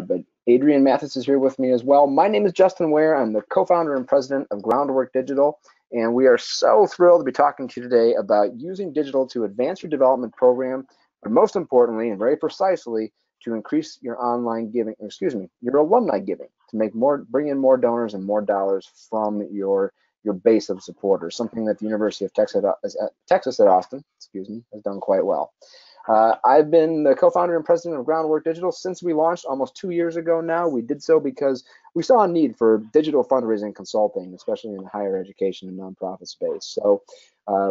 But Adrian Matthys is here with me as well. My name is Justin Ware. I'm the co-founder and president of Groundwork Digital, and we are so thrilled to be talking to you today about using digital to advance your development program, but most importantly and very precisely, to increase your online giving, your alumni giving, to bring in more donors and more dollars from your base of supporters, something that the University of Texas at Austin, has done quite well. I've been the co-founder and president of Groundwork Digital since we launched almost 2 years ago now. We did so because we saw a need for digital fundraising consulting, especially in the higher education and nonprofit space. So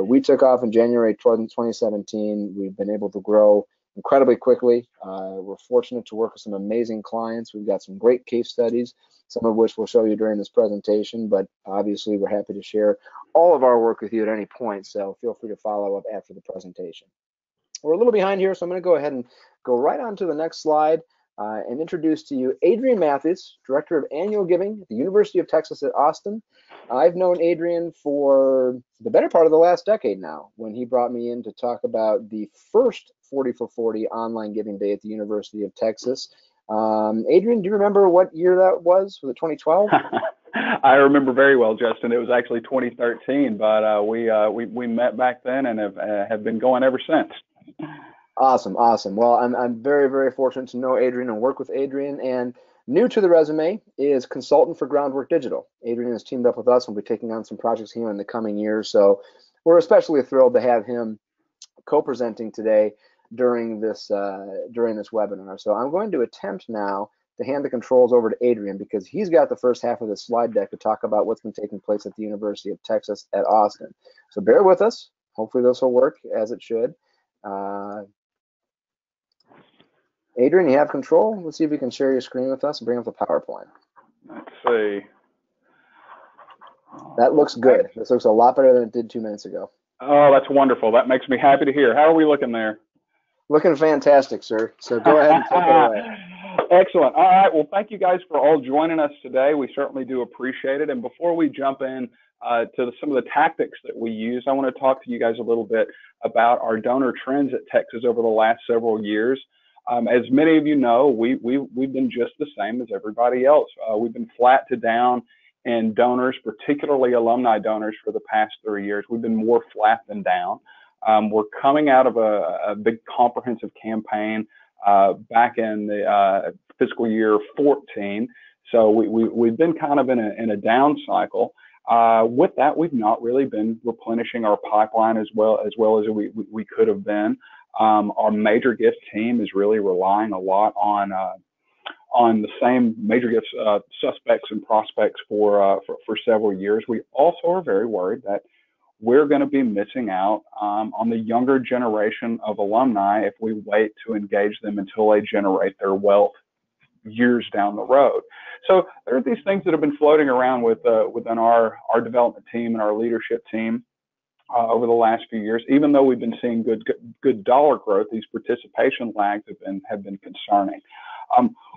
we took off in January 2017. We've been able to grow incredibly quickly. We're fortunate to work with some amazing clients. We've got some great case studies, some of which we'll show you during this presentation, but obviously we're happy to share all of our work with you at any point, so feel free to follow up after the presentation. We're a little behind here, so I'm going to go ahead and go right on to the next slide and introduce to you Adrian Matthys, Director of Annual Giving at the University of Texas at Austin. I've known Adrian for the better part of the last decade now, when he brought me in to talk about the first 40 for 40 online giving day at the University of Texas. Adrian, do you remember what year that was? Was it 2012? I remember very well, Justin. It was actually 2013, but we met back then and have been going ever since. Awesome. Well, I'm very, very fortunate to know Adrian and work with Adrian. And new to the resume is consultant for Groundwork Digital. Adrian has teamed up with us and will be taking on some projects here in the coming years. So we're especially thrilled to have him co-presenting today during this webinar. So I'm going to attempt now to hand the controls over to Adrian, because he's got the first half of the slide deck to talk about what's been taking place at the University of Texas at Austin. So bear with us. Hopefully this will work as it should. Adrian, you have control. Let's see if you can share your screen with us and bring up the PowerPoint. Let's see. That looks good. This looks a lot better than it did 2 minutes ago. Oh, that's wonderful. That makes me happy to hear. How are we looking there? Looking fantastic, sir. So go ahead and take it away. Excellent. All right. Well, thank you guys for all joining us today. We certainly do appreciate it. And before we jump in to some of the tactics that we use, I want to talk to you guys a little bit about our donor trends at Texas over the last several years. As many of you know, we've been just the same as everybody else. We've been flat to down in donors, particularly alumni donors, for the past 3 years. We've been more flat than down. We're coming out of a big comprehensive campaign back in the fiscal year 14. So we've been kind of in a down cycle. With that, we've not really been replenishing our pipeline as well as we could have been. Our major gift team is really relying a lot on the same major gifts suspects and prospects for several years. We also are very worried that we're going to be missing out on the younger generation of alumni if we wait to engage them until they generate their wealth years down the road. So there are these things that have been floating around within our development team and our leadership team over the last few years. Even though we've been seeing good dollar growth, these participation lags have been concerning.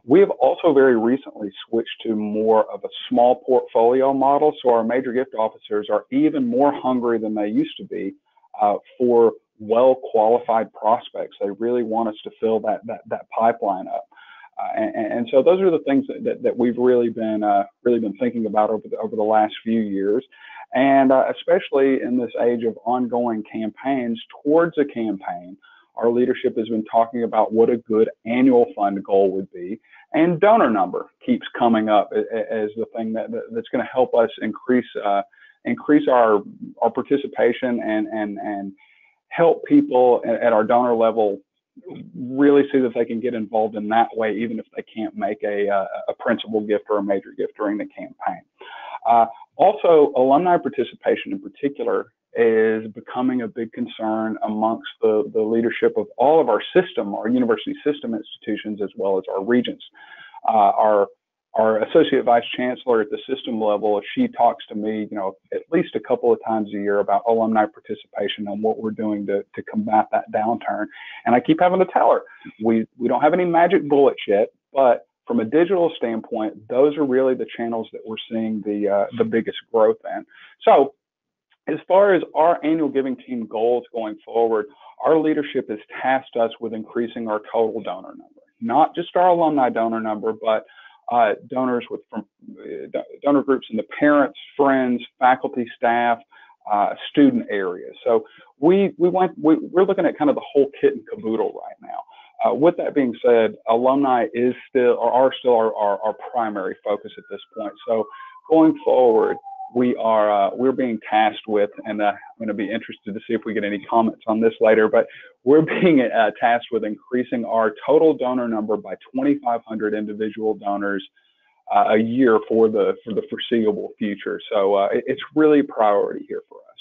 We have also very recently switched to more of a small portfolio model, so our major gift officers are even more hungry than they used to be for well-qualified prospects. They really want us to fill that pipeline up. And so those are the things that we've really been thinking about over the last few years, and especially in this age of ongoing campaigns towards a campaign. Our leadership has been talking about what a good annual fund goal would be, and donor number keeps coming up as the thing that's going to help us increase our participation and help people at our donor level really see that they can get involved in that way, even if they can't make a principal gift or a major gift during the campaign. Also, alumni participation in particular is becoming a big concern amongst the leadership of all of our university system institutions, as well as our regents. Our associate vice chancellor at the system level, she talks to me, at least a couple of times a year about alumni participation and what we're doing to combat that downturn. And I keep having to tell her, we don't have any magic bullets yet, but from a digital standpoint, those are really the channels that we're seeing the biggest growth in. So as far as our annual giving team goals going forward, our leadership has tasked us with increasing our total donor number. not just our alumni donor number, but donors from donor groups in the parents, friends, faculty, staff, student areas. So we're looking at kind of the whole kit and caboodle right now. With that being said, alumni is still or are still our primary focus at this point. So going forward, we're being tasked with, and I'm going to be interested to see if we get any comments on this later, but we're being tasked with increasing our total donor number by 2,500 individual donors a year for the foreseeable future. So it's really a priority here for us.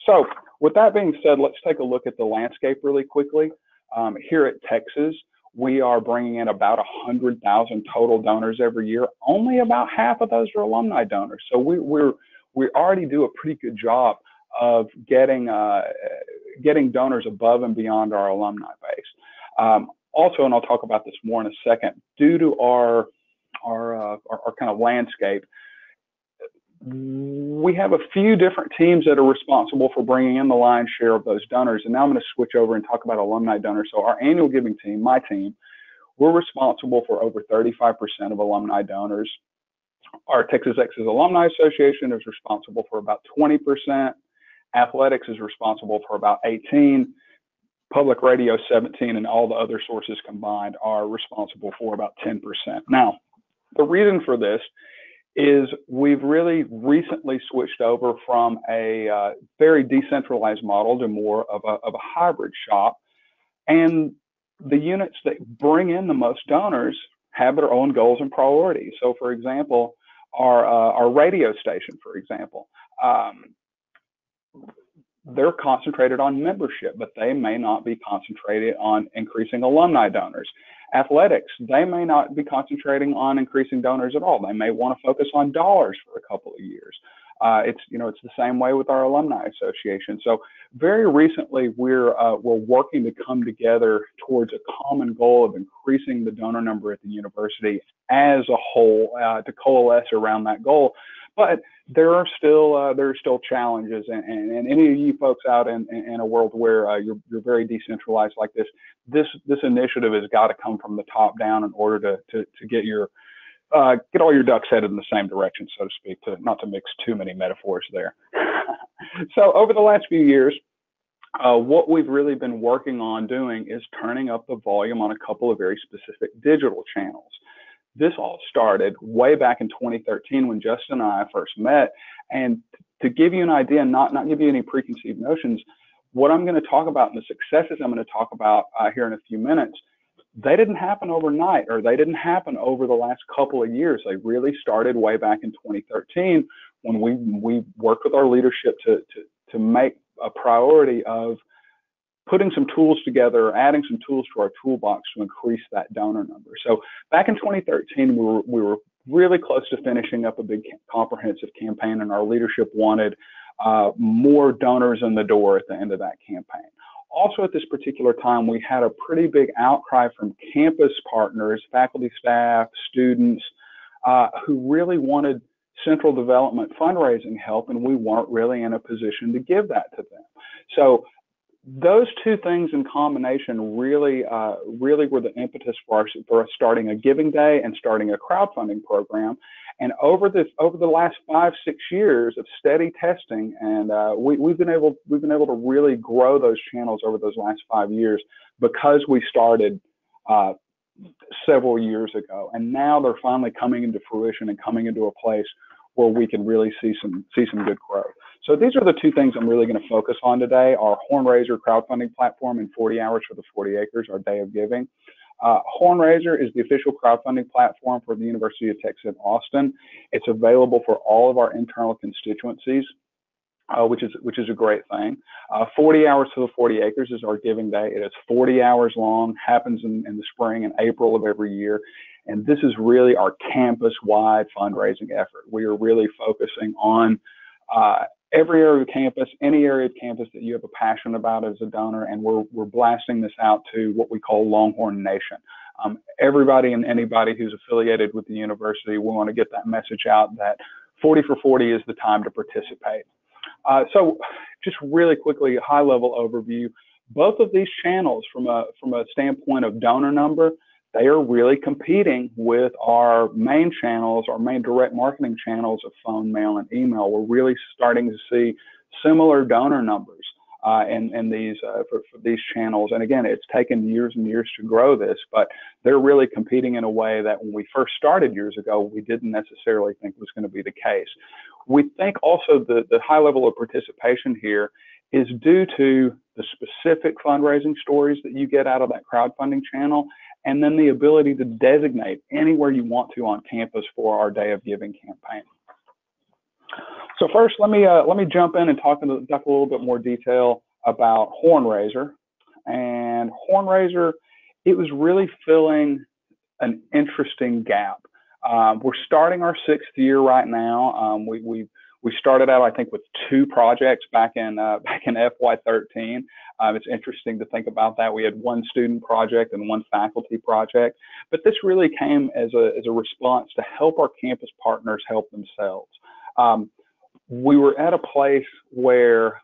So with that being said, let's take a look at the landscape really quickly. Here at Texas, we are bringing in about 100,000 total donors every year. Only about half of those are alumni donors. So we already do a pretty good job of getting donors above and beyond our alumni base. Also, and I'll talk about this more in a second, due to our kind of landscape, we have a few different teams that are responsible for bringing in the lion's share of those donors. And now I'm going to switch over and talk about alumni donors. So our annual giving team, my team, we're responsible for over 35% of alumni donors. Our Texas Exes Alumni Association is responsible for about 20%. Athletics is responsible for about 18%. Public radio 17%, and all the other sources combined are responsible for about 10%. Now, the reason for this is we've really recently switched over from a very decentralized model to more of a hybrid shop. And the units that bring in the most donors have their own goals and priorities. So for example, our radio station, for example, they're concentrated on membership, but they may not be concentrated on increasing alumni donors. Athletics, they may not be concentrating on increasing donors at all. They may want to focus on dollars for a couple of years. It's the same way with our alumni association. So very recently, we're working to come together towards a common goal of increasing the donor number at the university as a whole, to coalesce around that goal. But there are still challenges, and any of you folks out in a world where you're very decentralized like this initiative has got to come from the top down in order to get all your ducks headed in the same direction, so to speak, not to mix too many metaphors there. So over the last few years, what we've really been working on doing is turning up the volume on a couple of very specific digital channels. This all started way back in 2013 when Justin and I first met. And to give you an idea, not give you any preconceived notions, what I'm going to talk about and the successes I'm going to talk about here in a few minutes, they didn't happen overnight, or they didn't happen over the last couple of years. They really started way back in 2013 when we worked with our leadership to make a priority of putting some tools together, adding some tools to our toolbox to increase that donor number. So back in 2013, we were really close to finishing up a big comprehensive campaign, and our leadership wanted more donors in the door at the end of that campaign. Also at this particular time, we had a pretty big outcry from campus partners, faculty, staff, students, who really wanted central development fundraising help, and we weren't really in a position to give that to them. So those two things in combination really were the impetus for us starting a giving day and starting a crowdfunding program. And over the last 5-6 years of steady testing, and we've been able to really grow those channels over those last 5 years because we started several years ago, and now they're finally coming into fruition and coming into a place where we can really see some good growth. So these are the two things I'm really going to focus on today: our HORNRAISER crowdfunding platform and 40 Hours for the 40 Acres, our day of giving. HORNRAISER is the official crowdfunding platform for the University of Texas at Austin. It's available for all of our internal constituencies, which is a great thing. 40 Hours for the 40 Acres is our giving day. It is 40 hours long, happens in the spring and April of every year. And this is really our campus-wide fundraising effort. We are really focusing on every area of campus, any area of campus that you have a passion about as a donor, and we're blasting this out to what we call Longhorn Nation. Everybody and anybody who's affiliated with the university, we want to get that message out that 40 for 40 is the time to participate. So just really quickly, a high-level overview. Both of these channels, from a standpoint of donor number, they are really competing with our main channels, our main direct marketing channels of phone, mail, and email. We're really starting to see similar donor numbers in these for these channels. And again, it's taken years and years to grow this, but they're really competing in a way that when we first started years ago, we didn't necessarily think was going to be the case. We think also the high level of participation here is due to the specific fundraising stories that you get out of that crowdfunding channel, and then the ability to designate anywhere you want to on campus for our Day of Giving campaign. So first, let me jump in and talk a little bit more detail about HORNRAISER. And HORNRAISER, it was really filling an interesting gap. We're starting our 6th year right now. We started out, I think, with 2 projects back in FY13. It's interesting to think about that. We had 1 student project and 1 faculty project, but this really came as a response to help our campus partners help themselves. We were at a place where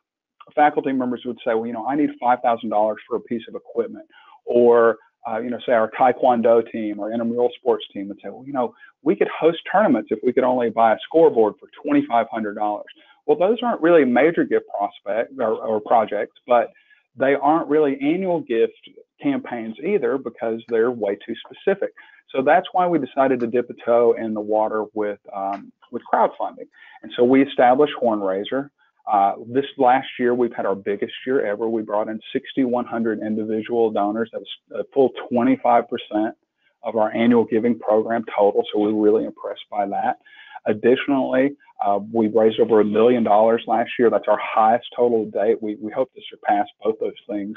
faculty members would say, well, you know, I need $5,000 for a piece of equipment, or you know, say our Taekwondo team or intramural sports team would say, well, you know, we could host tournaments if we could only buy a scoreboard for $2,500. Well, those aren't really major gift prospects or projects, but they aren't really annual gift campaigns either because they're way too specific. So that's why we decided to dip a toe in the water with crowdfunding. And so we established HORNRAISER. This last year, we've had our biggest year ever. We brought in 6,100 individual donors. That was a full 25% of our annual giving program total. So we were really impressed by that. Additionally, we raised over $1 million last year. That's our highest total to date. We hope to surpass both those things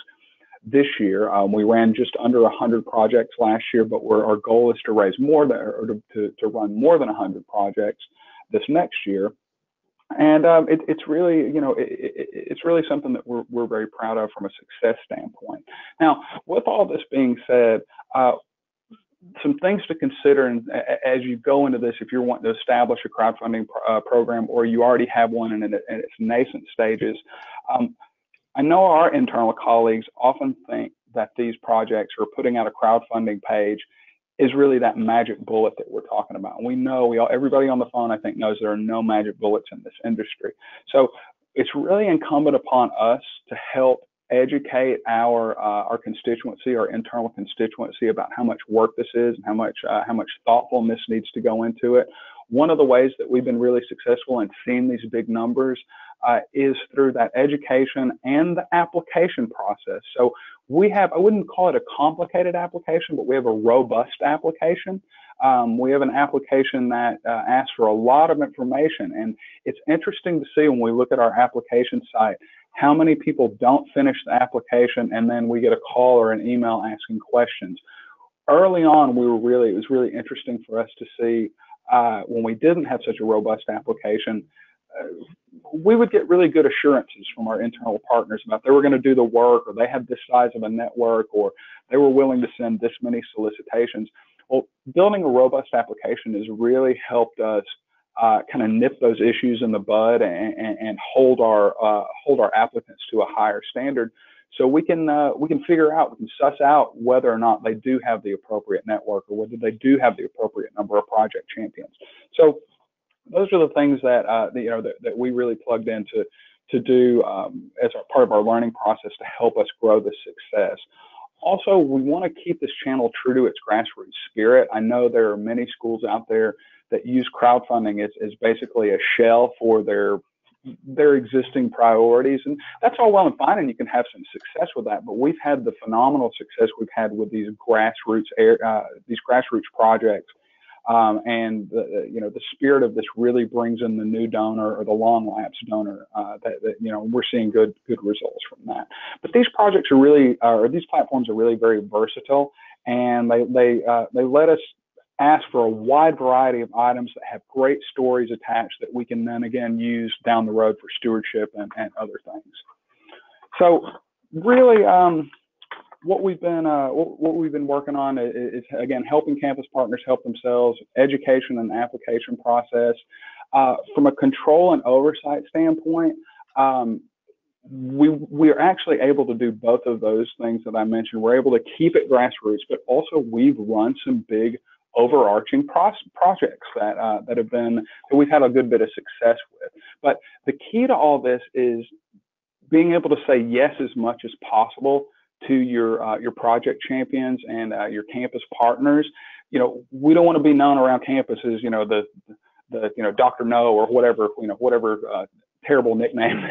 this year. We ran just under 100 projects last year, but our goal is to raise more than, or to run more than 100 projects this next year. And it's really, you know, it's really something that we're very proud of from a success standpoint. Now, with all this being said, some things to consider as you go into this, if you're wanting to establish a crowdfunding program, or you already have one in its nascent stages. I know our internal colleagues often think that these projects, or putting out a crowdfunding page, is really that magic bullet that we're talking about. And we know, everybody on the phone, I think, knows there are no magic bullets in this industry. So it's really incumbent upon us to help educate our constituency, our internal constituency, about how much work this is and how much thoughtfulness needs to go into it. One of the ways that we've been really successful in seeing these big numbers is through that education and the application process. So we have, I wouldn't call it a complicated application, but we have a robust application. We have an application that asks for a lot of information, and it's interesting to see when we look at our application site how many people don't finish the application and then we get a call or an email asking questions. Early on, it was really interesting for us to see when we didn't have such a robust application, we would get really good assurances from our internal partners about they were going to do the work, or they had this size of a network, or they were willing to send this many solicitations. Well, building a robust application has really helped us kind of nip those issues in the bud and hold our applicants to a higher standard, so we can figure out, we can suss out whether or not they do have the appropriate network, or whether they do have the appropriate number of project champions. So those are the things that that we really plugged in to do as part of our learning process to help us grow the success. Also, we want to keep this channel true to its grassroots spirit. I know there are many schools out there that use crowdfunding as basically a shell for their existing priorities, and that's all well and fine, and you can have some success with that. But we've had the phenomenal success we've had with these grassroots projects. And the spirit of this really brings in the new donor, or the long lapse donor. We're seeing good results from that. But these projects are really, or these platforms are really very versatile, and they let us ask for a wide variety of items that have great stories attached that we can then again use down the road for stewardship and other things. So really, what we've been working on is again helping campus partners help themselves, education and application process. From a control and oversight standpoint, we are actually able to do both of those things that I mentioned. We're able to keep it grassroots, but also we've run some big overarching projects that we've had a good bit of success with. But the key to all this is being able to say yes as much as possible to your project champions and your campus partners. You know, we don't want to be known around campus as, you know, the Dr. No or whatever, terrible nickname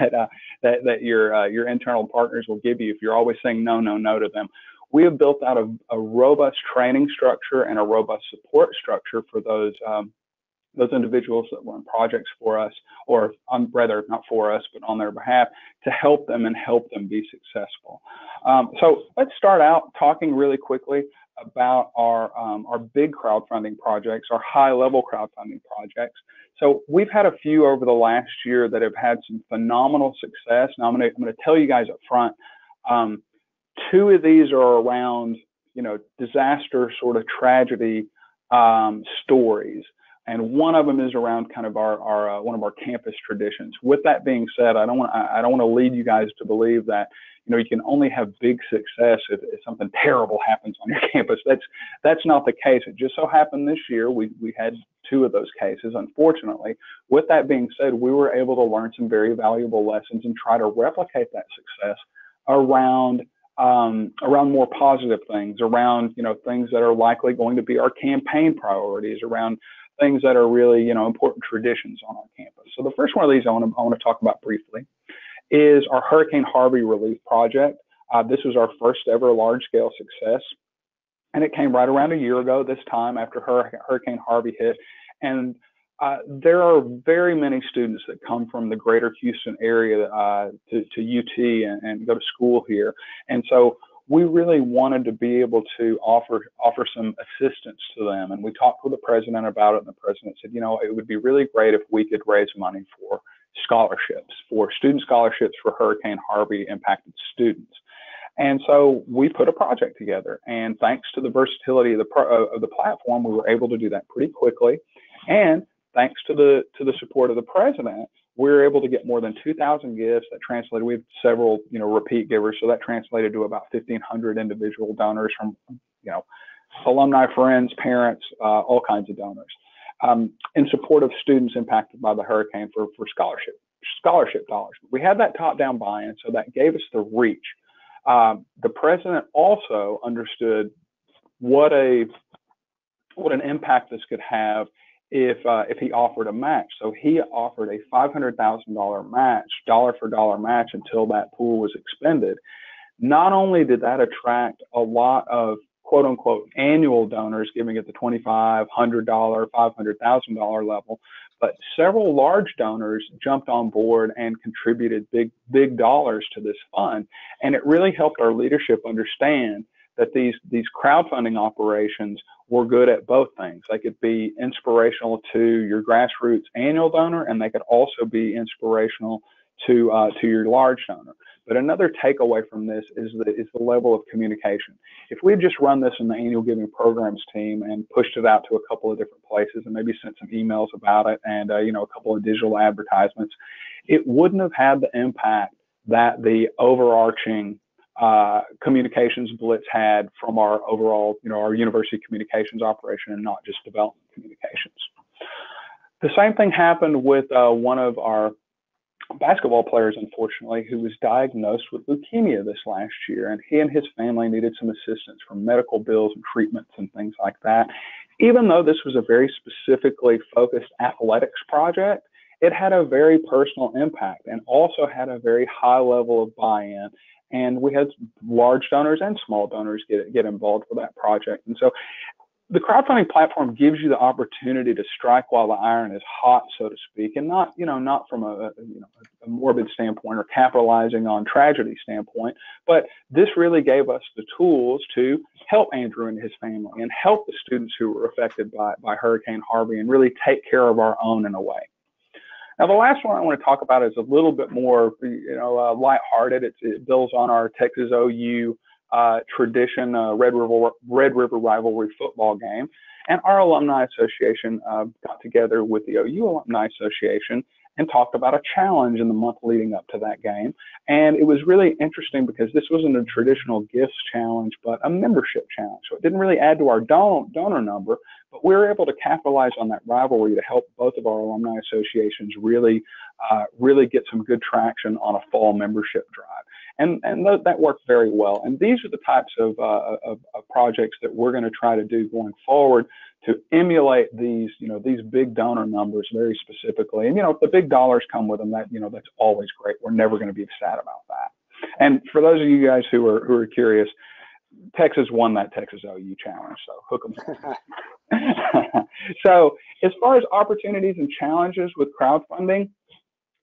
that your internal partners will give you if you're always saying no to them. We have built out a robust training structure and a robust support structure for those individuals that run projects for us, or rather not for us, but on their behalf, to help them be successful. So let's start out talking really quickly about our big crowdfunding projects, our high-level crowdfunding projects. So we've had a few over the last year that have had some phenomenal success. Now I'm going to tell you guys up front, two of these are around, you know, disaster sort of tragedy stories. And one of them is around kind of our one of our campus traditions. With that being said, I don't want to lead you guys to believe that, you know, you can only have big success if something terrible happens on your campus. That's not the case. It just so happened this year we had two of those cases, unfortunately. With that being said, we were able to learn some very valuable lessons and try to replicate that success around more positive things, around, you know, things that are likely going to be our campaign priorities, around things that are really, you know, important traditions on our campus. So the first one of these I want to talk about briefly is our Hurricane Harvey relief project. This was our first ever large-scale success, and it came right around a year ago this time after Hurricane Harvey hit. And there are very many students that come from the greater Houston area to UT and go to school here. And so we really wanted to be able to offer some assistance to them. And we talked with the president about it, and the president said, you know, it would be really great if we could raise money for scholarships, for student scholarships for Hurricane Harvey impacted students. And so we put a project together, and thanks to the versatility of the platform, we were able to do that pretty quickly. And thanks to the support of the president, we were able to get more than 2,000 gifts. That translated, we have several, you know, repeat givers, so that translated to about 1,500 individual donors from, you know, alumni, friends, parents, all kinds of donors, in support of students impacted by the hurricane for scholarship dollars. We had that top-down buy-in, so that gave us the reach. The president also understood what an impact this could have if he offered a match. So he offered a $500,000 match, dollar for dollar match, until that pool was expended. Not only did that attract a lot of quote unquote annual donors giving at the $2,500, $500,000 level, but several large donors jumped on board and contributed big dollars to this fund. And it really helped our leadership understand that these crowdfunding operations were good at both things. They could be inspirational to your grassroots annual donor, and they could also be inspirational to your large donor. But another takeaway from this is the level of communication. If we had just run this in the annual giving programs team and pushed it out to a couple of different places and maybe sent some emails about it and you know, a couple of digital advertisements, it wouldn't have had the impact that the overarching communications blitz had from our overall, you know, our university communications operation and not just development communications. The same thing happened with one of our basketball players, unfortunately, who was diagnosed with leukemia this last year, and he and his family needed some assistance for medical bills and treatments and things like that. Even though this was a very specifically focused athletics project, it had a very personal impact and also had a very high level of buy-in. And we had large donors and small donors get involved with that project. And so the crowdfunding platform gives you the opportunity to strike while the iron is hot, so to speak, and not from a morbid standpoint or capitalizing on tragedy standpoint, but this really gave us the tools to help Andrew and his family and help the students who were affected by Hurricane Harvey and really take care of our own in a way. Now, the last one I want to talk about is a little bit more, lighthearted. It builds on our Texas OU tradition, Red River rivalry football game. And our alumni association got together with the OU Alumni Association and talked about a challenge in the month leading up to that game. And it was really interesting because this wasn't a traditional gifts challenge, but a membership challenge. So it didn't really add to our donor number, but we were able to capitalize on that rivalry to help both of our alumni associations really get some good traction on a fall membership drive. And that worked very well. And these are the types of projects that we're going to try to do going forward to emulate these, these big donor numbers very specifically. And, if the big dollars come with them, that's always great. We're never going to be sad about that. And for those of you guys who are curious, Texas won that Texas OU challenge, so hook 'em. So as far as opportunities and challenges with crowdfunding,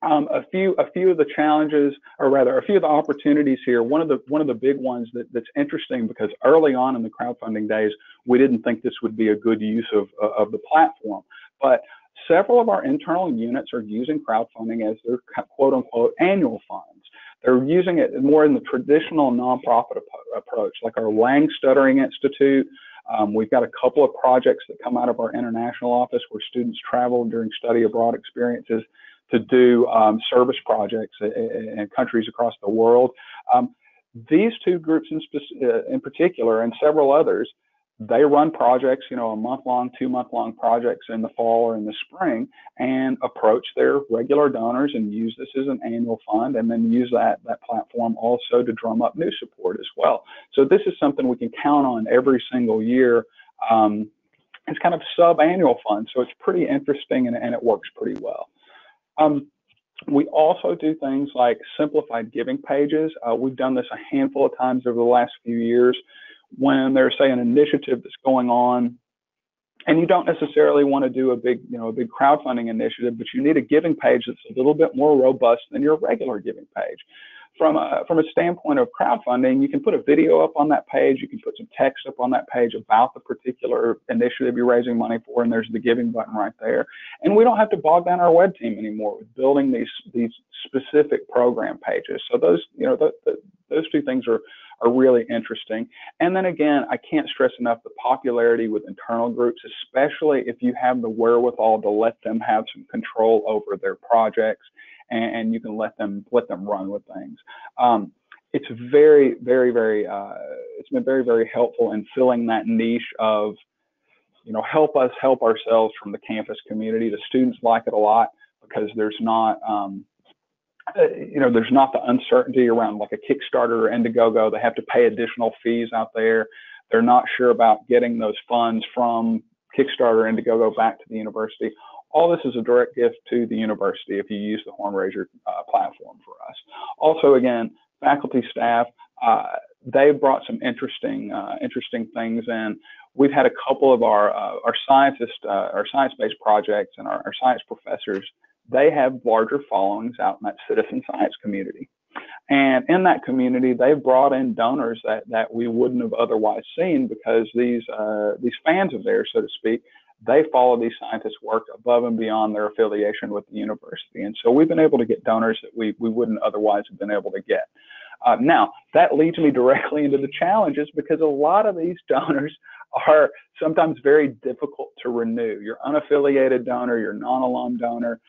a few of the challenges, or rather a few of the opportunities here. One of the big ones that's interesting, because early on in the crowdfunding days, we didn't think this would be a good use of the platform, but several of our internal units are using crowdfunding as their quote unquote annual funds. They're using it more in the traditional nonprofit approach, like our Lang Stuttering Institute. We've got a couple of projects that come out of our international office where students travel during study abroad experiences to do service projects in countries across the world. These two groups in particular, and several others, they run projects, a month-long, 2-month-long projects in the fall or in the spring, and approach their regular donors and use this as an annual fund, and then use that platform also to drum up new support as well. So this is something we can count on every single year. It's kind of sub-annual fund, so it's pretty interesting, and it works pretty well. We also do things like simplified giving pages. We've done this a handful of times over the last few years when there's, say, an initiative that's going on, and you don't necessarily want to do a big crowdfunding initiative, but you need a giving page that's a little bit more robust than your regular giving page. From a standpoint of crowdfunding, you can put a video up on that page, you can put some text up on that page about the particular initiative you're raising money for, and there's the giving button right there. And we don't have to bog down our web team anymore with building these specific program pages. So those two things are really interesting. And then again, I can't stress enough the popularity with internal groups, especially if you have the wherewithal to let them have some control over their projects, and you can let them run with things. It's very, very, very, it's been very, very helpful in filling that niche of, help us help ourselves from the campus community. The students like it a lot because there's not, there's not the uncertainty around like a Kickstarter or Indiegogo. They have to pay additional fees out there. They're not sure about getting those funds from Kickstarter or Indiegogo back to the university. All this is a direct gift to the university if you use the HORNRAISER platform for us. Also, again, faculty, staff, they've brought some interesting things in. We've had a couple of our scientists, our science-based projects, and our science professors. They have larger followings out in that citizen science community. And in that community, they've brought in donors that we wouldn't have otherwise seen, because these fans of theirs, so to speak, they follow these scientists' work above and beyond their affiliation with the university. And so we've been able to get donors that we wouldn't otherwise have been able to get. Now, that leads me directly into the challenges, because a lot of these donors are sometimes very difficult to renew. Your unaffiliated donor, your non-alum donor,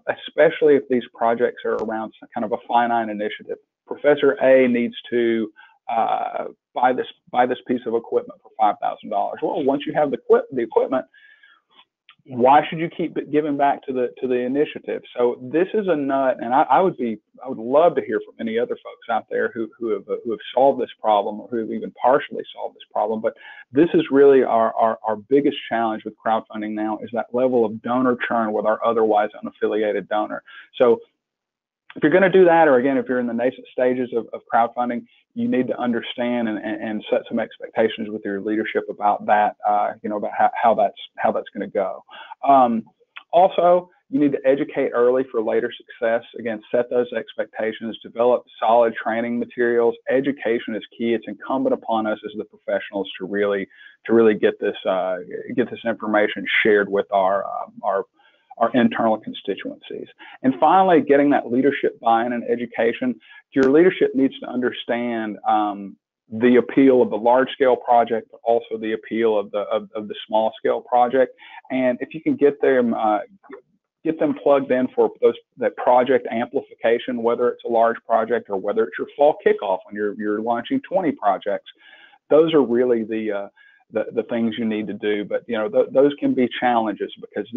especially if these projects are around some kind of a finite initiative. Professor A needs to buy this piece of equipment for $5,000. Well, once you have the equipment, why should you keep giving back to the initiative? So this is a nut, and I would love to hear from any other folks out there who have solved this problem, or who have even partially solved this problem. But this is really our biggest challenge with crowdfunding now, is that level of donor churn with our otherwise unaffiliated donor. So if you're going to do that, or again, if you're in the nascent stages of crowdfunding, you need to understand and set some expectations with your leadership about that, about how that's going to go. Also, you need to educate early for later success. Again, set those expectations, develop solid training materials. Education is key. It's incumbent upon us as the professionals to really get this information shared with our internal constituencies. And finally, getting that leadership buy-in and education. Your leadership needs to understand the appeal of the large-scale project, but also the appeal of the small-scale project. And if you can get them get them plugged in for that project amplification, whether it's a large project or whether it's your fall kickoff when you're launching 20 projects. Those are really the things you need to do. But those can be challenges, because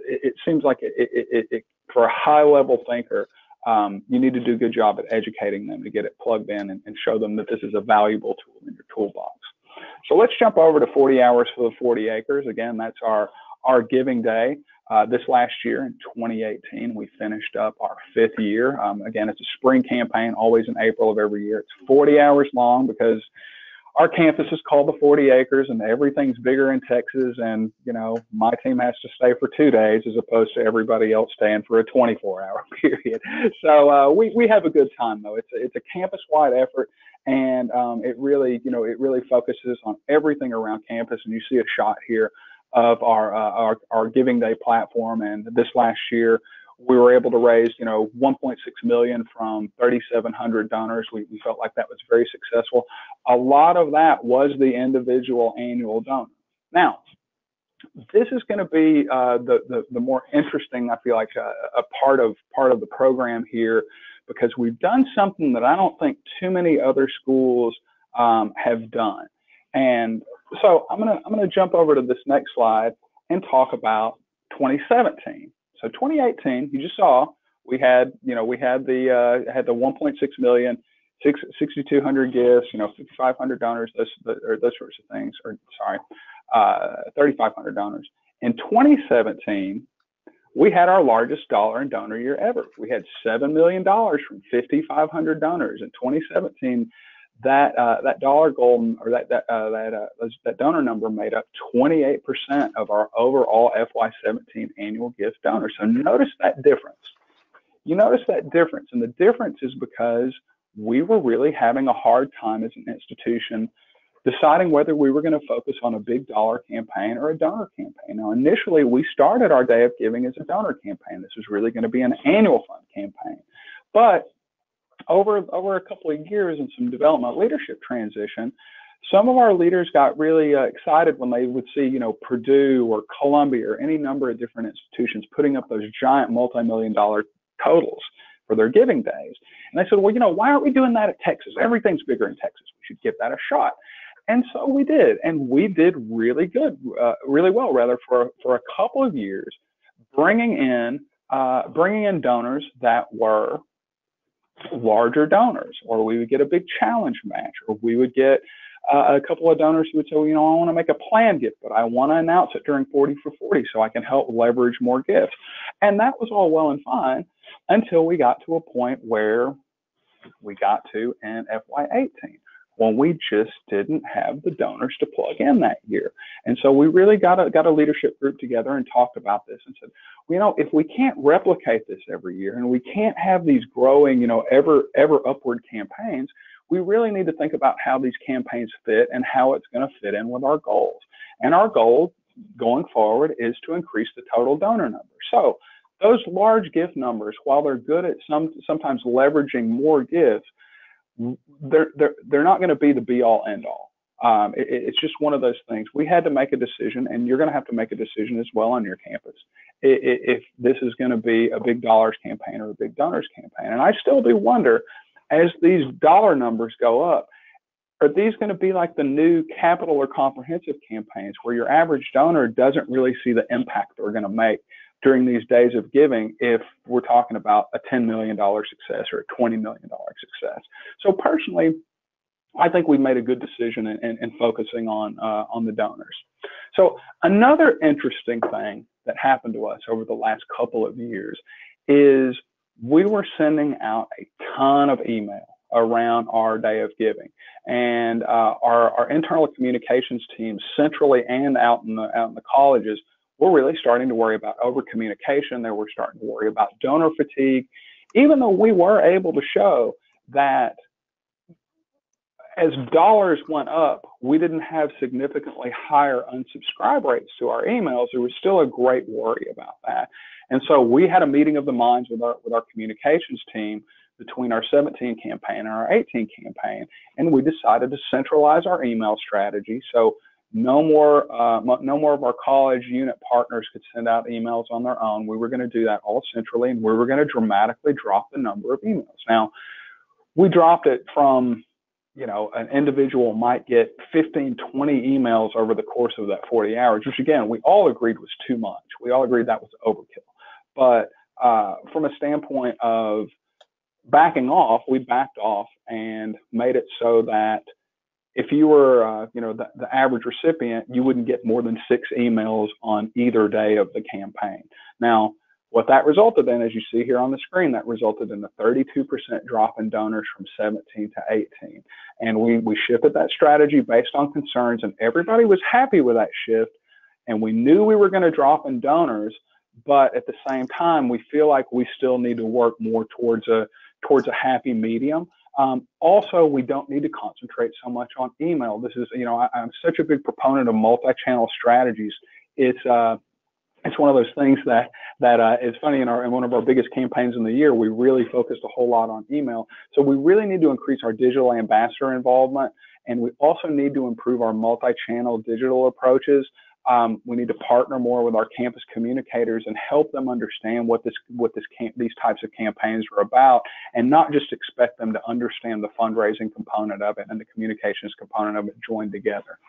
it seems like for a high level thinker, you need to do a good job at educating them to get it plugged in and show them that this is a valuable tool in your toolbox. So let's jump over to 40 hours for the 40 acres. Again, that's our giving day. This last year in 2018, we finished up our 5th year. Again, it's a spring campaign, always in April of every year. It's 40 hours long because our campus is called the 40 acres and everything's bigger in Texas. And, my team has to stay for 2 days as opposed to everybody else staying for a 24-hour period. So we have a good time, though. It's a campus-wide effort. And it really focuses on everything around campus. And you see a shot here of our Giving Day platform. And this last year, we were able to raise, 1.6 million from 3,700 donors. We felt like that was very successful. A lot of that was the individual annual donor. Now, this is going to be the more interesting, I feel like, a part of the program here, because we've done something that I don't think too many other schools have done. And so I'm gonna jump over to this next slide and talk about 2017. So 2018, you just saw we had the 1.6 million, 6,200 gifts, 5,500 donors, those sorts of things. Or sorry, 3,500 donors. In 2017, we had our largest dollar and donor year ever. We had $7 million from 5,500 donors in 2017. That dollar goal, or that donor number, made up 28% of our overall FY17 annual gift donors. So notice that difference. You notice that difference, and the difference is because we were really having a hard time as an institution deciding whether we were going to focus on a big dollar campaign or a donor campaign. Now, initially, we started our Day of Giving as a donor campaign. This was really going to be an annual fund campaign, but over a couple of years and some development leadership transition, some of our leaders got really excited when they would see, Purdue or Columbia or any number of different institutions putting up those giant multi-million-dollar totals for their giving days. And they said, well, why aren't we doing that at Texas? Everything's bigger in Texas. We should give that a shot. And so we did, and we did really well, for a couple of years, bringing in donors that were larger donors, or we would get a big challenge match, or we would get a couple of donors who would say, well, I want to make a planned gift, but I want to announce it during 40 for 40 so I can help leverage more gifts. And that was all well and fine until we got to a point where we got to in FY18, when we just didn't have the donors to plug in that year. And so we really got a leadership group together and talked about this and said, if we can't replicate this every year, and we can't have these growing, ever upward campaigns, we really need to think about how these campaigns fit and how it's going to fit in with our goals. And our goal going forward is to increase the total donor number. So those large gift numbers, while they're good at sometimes leveraging more gifts, they're not going to be the be all end all. It's just one of those things. We had to make a decision, and you're going to have to make a decision as well on your campus, if this is going to be a big dollars campaign or a big donors campaign. And I still do wonder, as these dollar numbers go up, are these going to be like the new capital or comprehensive campaigns where your average donor doesn't really see the impact they're going to make during these days of giving, if we're talking about a $10 million success or a $20 million success? So personally, I think we made a good decision in focusing on the donors. So another interesting thing that happened to us over the last couple of years is we were sending out a ton of email around our Day of Giving, and our internal communications team, centrally and out in the colleges, we're really starting to worry about over communication. They were starting to worry about donor fatigue, even though we were able to show that as dollars went up, we didn't have significantly higher unsubscribe rates to our emails. There was still a great worry about that. And so we had a meeting of the minds with our communications team between our 17 campaign and our 18 campaign, and we decided to centralize our email strategy. So No more of our college unit partners could send out emails on their own. We were going to do that all centrally, and we were going to dramatically drop the number of emails. Now, we dropped it from, an individual might get 15, 20 emails over the course of that 40 hours, which again, we all agreed was too much. We all agreed that was overkill. But from a standpoint of backing off, we backed off and made it so that if you were, the average recipient, you wouldn't get more than 6 emails on either day of the campaign. Now, what that resulted in, as you see here on the screen, that resulted in a 32% drop in donors from 17 to 18. And we shifted that strategy based on concerns, and everybody was happy with that shift. And we knew we were going to drop in donors, but at the same time, we feel like we still need to work more towards a happy medium. Also, we don't need to concentrate so much on email. This is, I'm such a big proponent of multi-channel strategies. It's one of those things that is funny. In one of our biggest campaigns in the year, we really focused a whole lot on email. So we really need to increase our digital ambassador involvement, and we also need to improve our multi-channel digital approaches. We need to partner more with our campus communicators and help them understand what these types of campaigns are about, and not just expect them to understand the fundraising component of it and the communications component of it joined together.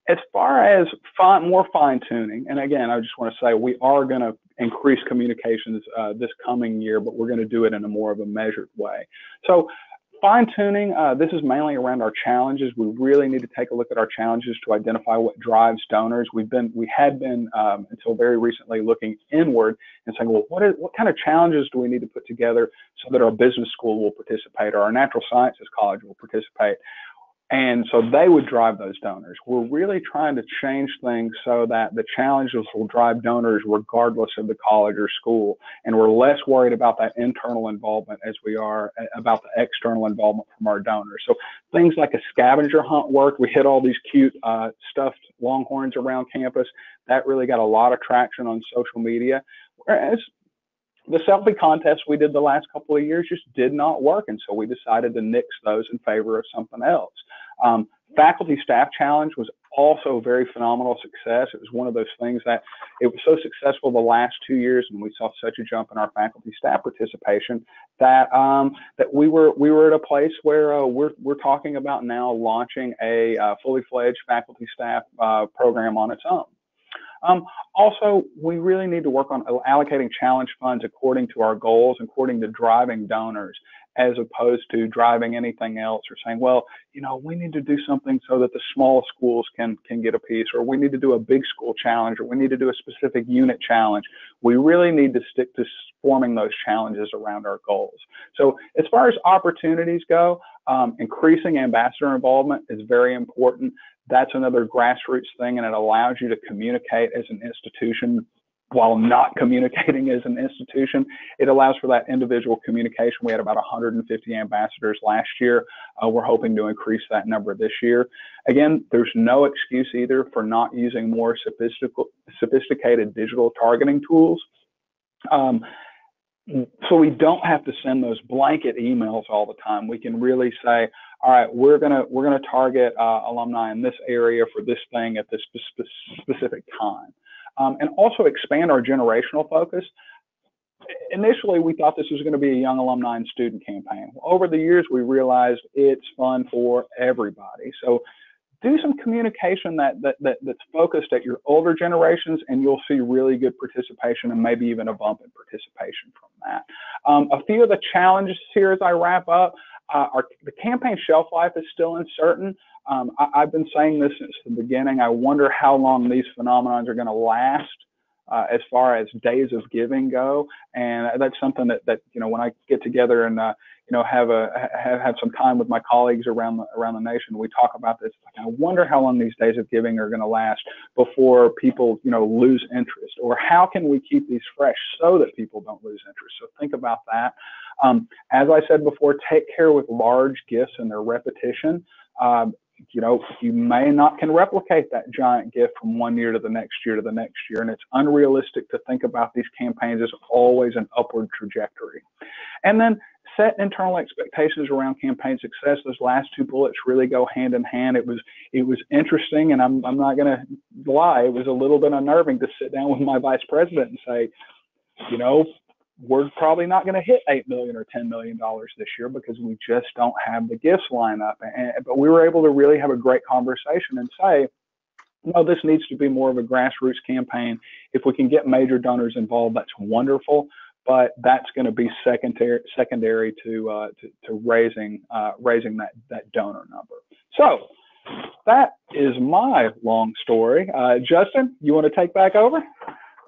As far as more fine tuning, and again, I just want to say we are going to increase communications this coming year, but we're going to do it in a more of a measured way. So fine tuning, this is mainly around our challenges. We really need to take a look at our challenges to identify what drives donors. We had been until very recently looking inward and saying, well, what kind of challenges do we need to put together so that our business school will participate or our natural sciences college will participate? And so they would drive those donors. We're really trying to change things so that the challenges will drive donors regardless of the college or school. And we're less worried about that internal involvement as we are about the external involvement from our donors. So things like a scavenger hunt worked. We hit all these cute stuffed longhorns around campus. That really got a lot of traction on social media. Whereas the selfie contests we did the last couple of years just did not work, and so we decided to nix those in favor of something else. Faculty staff challenge was also a very phenomenal success. It was one of those things that it was so successful the last 2 years, and we saw such a jump in our faculty staff participation that that we were at a place where we're talking about now launching a fully fledged faculty staff program on its own. Also, we really need to work on allocating challenge funds according to our goals, according to driving donors, as opposed to driving anything else or saying, well, we need to do something so that the small schools can get a piece, or we need to do a big school challenge, or we need to do a specific unit challenge. We really need to stick to forming those challenges around our goals. So as far as opportunities go, increasing ambassador involvement is very important. That's another grassroots thing, and it allows you to communicate as an institution while not communicating as an institution. It allows for that individual communication. We had about 150 ambassadors last year. We're hoping to increase that number this year. Again, there's no excuse either for not using more sophisticated digital targeting tools. So we don't have to send those blanket emails all the time. We can really say, all right, we're gonna target alumni in this area for this thing at this specific time. And also expand our generational focus. Initially, we thought this was going to be a young alumni and student campaign. Over the years, we realized it's fun for everybody. So do some communication that's focused at your older generations, and you'll see really good participation and maybe even a bump in participation from that. A few of the challenges here as I wrap up. The campaign shelf life is still uncertain. I've been saying this since the beginning. I wonder how long these phenomena are going to last as far as days of giving go, and that's something that when I get together and have some time with my colleagues around the nation, we talk about this. I wonder how long these days of giving are going to last before people lose interest, or how can we keep these fresh so that people don't lose interest. So think about that. As I said before, take care with large gifts and their repetition. You may not can replicate that giant gift from one year to the next year to the next year, and it's unrealistic to think about these campaigns as always an upward trajectory. And then set internal expectations around campaign success. Those last two bullets really go hand in hand. It was interesting, and I'm not going to lie, it was a little bit unnerving to sit down with my vice president and say, you know, we're probably not going to hit $8 million or $10 million this year because we just don't have the gifts line up. But we were able to really have a great conversation and say, no, this needs to be more of a grassroots campaign. If we can get major donors involved, that's wonderful. But that's going to be secondary to raising that donor number. So that is my long story. Justin, you want to take back over?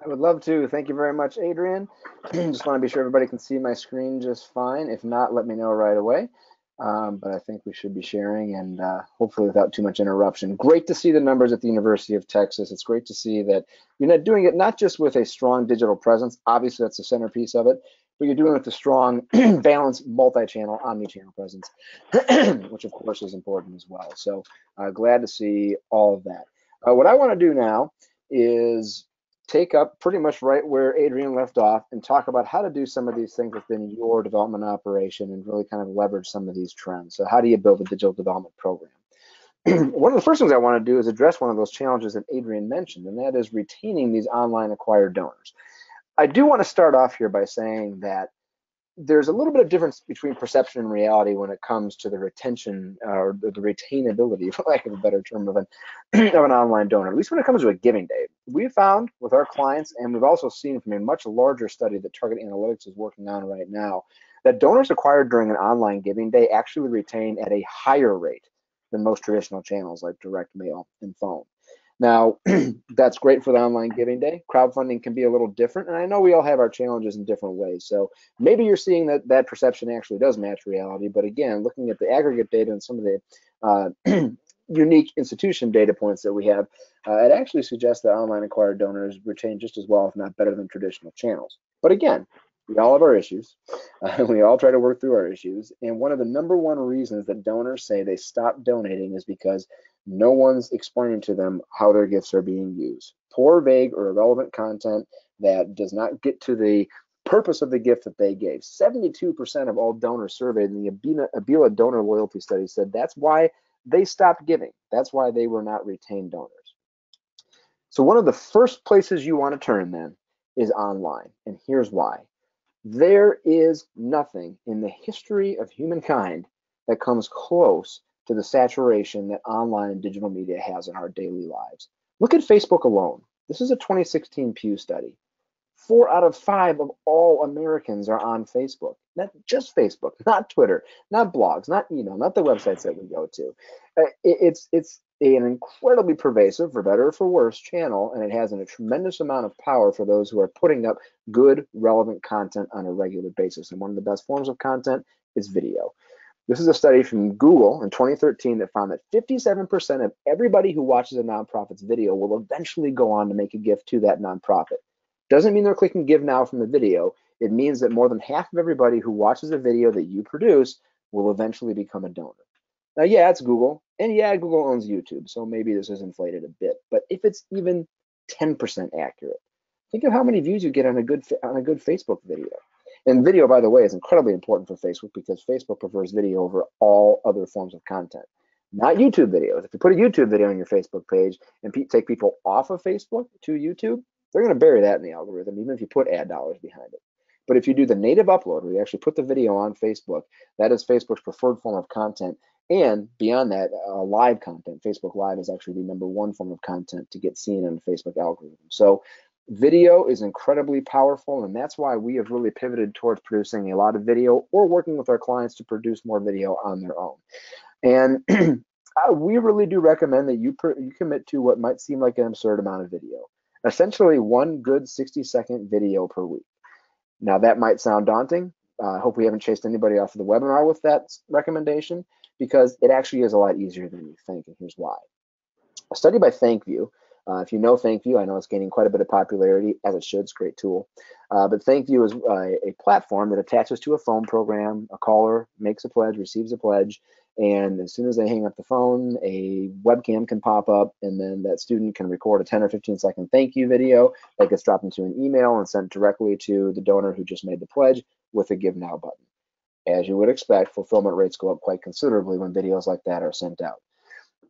I would love to. Thank you very much, Adrian. Just want to be sure everybody can see my screen just fine. If not, let me know right away. But I think we should be sharing, and hopefully without too much interruption. Great to see the numbers at the University of Texas. It's great to see that you're not doing it not just with a strong digital presence, obviously that's the centerpiece of it, but you're doing it with a strong, balanced, multi-channel, omni-channel presence, which of course is important as well. So glad to see all of that. What I want to do now is take up pretty much right where Adrian left off and talk about how to do some of these things within your development operation and really kind of leverage some of these trends. So how do you build a digital development program? One of the first things I want to do is address one of those challenges that Adrian mentioned, and that is retaining these online acquired donors. I do want to start off here by saying that there's a little bit of difference between perception and reality when it comes to the retention or the retainability, for lack of a better term, of an online donor, at least when it comes to a giving day. We've found with our clients, and we've also seen from a much larger study that Target Analytics is working on right now, that donors acquired during an online giving day actually retain at a higher rate than most traditional channels like direct mail and phone. Now, that's great for the online giving day. Crowdfunding can be a little different, and I know we all have our challenges in different ways. So maybe you're seeing that perception actually does match reality. But again, looking at the aggregate data and some of the unique institution data points that we have, it actually suggests that online acquired donors retain just as well, if not better, than traditional channels. But again, we all have our issues. We all try to work through our issues. And one of the #1 reasons that donors say they stop donating is because no one's explaining to them how their gifts are being used. Poor, vague, or irrelevant content that does not get to the purpose of the gift that they gave. 72% of all donors surveyed in the Abila donor loyalty study said that's why they stopped giving. That's why they were not retained donors. So one of the first places you want to turn then is online, and here's why. There is nothing in the history of humankind that comes close to the saturation that online and digital media has in our daily lives. Look at Facebook alone. This is a 2016 Pew study. 4 out of 5 of all Americans are on Facebook. Not just Facebook, not Twitter, not blogs, not email, not the websites that we go to. It's an incredibly pervasive, for better or for worse, channel, and it has a tremendous amount of power for those who are putting up good, relevant content on a regular basis. And one of the best forms of content is video. This is a study from Google in 2013 that found that 57% of everybody who watches a nonprofit's video will eventually go on to make a gift to that nonprofit. Doesn't mean they're clicking give now from the video. It means that more than half of everybody who watches a video that you produce will eventually become a donor. Now, yeah, it's Google, and yeah, Google owns YouTube, so maybe this is inflated a bit. But if it's even 10% accurate, think of how many views you get on a good Facebook video. And video, by the way, is incredibly important for Facebook because Facebook prefers video over all other forms of content, not YouTube videos. If you put a YouTube video on your Facebook page and take people off of Facebook to YouTube, they're going to bury that in the algorithm, even if you put ad dollars behind it. But if you do the native upload, where you actually put the video on Facebook, that is Facebook's preferred form of content. And beyond that, live content. Facebook Live is actually the #1 form of content to get seen on the Facebook algorithm. So video is incredibly powerful, and that's why we have really pivoted towards producing a lot of video or working with our clients to produce more video on their own. And we really do recommend that you commit to what might seem like an absurd amount of video. Essentially, one good 60-second video per week. Now, that might sound daunting. I hope we haven't chased anybody off of the webinar with that recommendation, because it actually is a lot easier than you think, and here's why. A study by ThankView, if you know ThankView, I know it's gaining quite a bit of popularity, as it should. It's a great tool. But ThankView is a platform that attaches to a phone program. A caller makes a pledge, receives a pledge, and as soon as they hang up the phone, a webcam can pop up, and then that student can record a 10 or 15-second thank you video that gets dropped into an email and sent directly to the donor who just made the pledge with a Give Now button. as you would expect, fulfillment rates go up quite considerably when videos like that are sent out.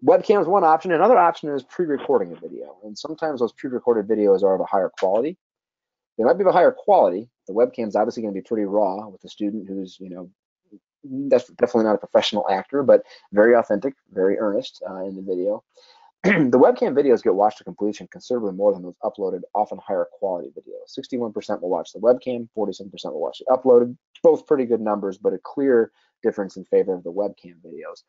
Webcam is one option. Another option is pre-recording a video. And sometimes those pre-recorded videos are of a higher quality. They might be of a higher quality. The webcam is obviously going to be pretty raw with a student who's, that's definitely not a professional actor, but very authentic, very earnest in the video. The webcam videos get watched to completion considerably more than those uploaded, often higher quality videos. 61% will watch the webcam, 47% will watch the uploaded. Both pretty good numbers, but a clear difference in favor of the webcam videos.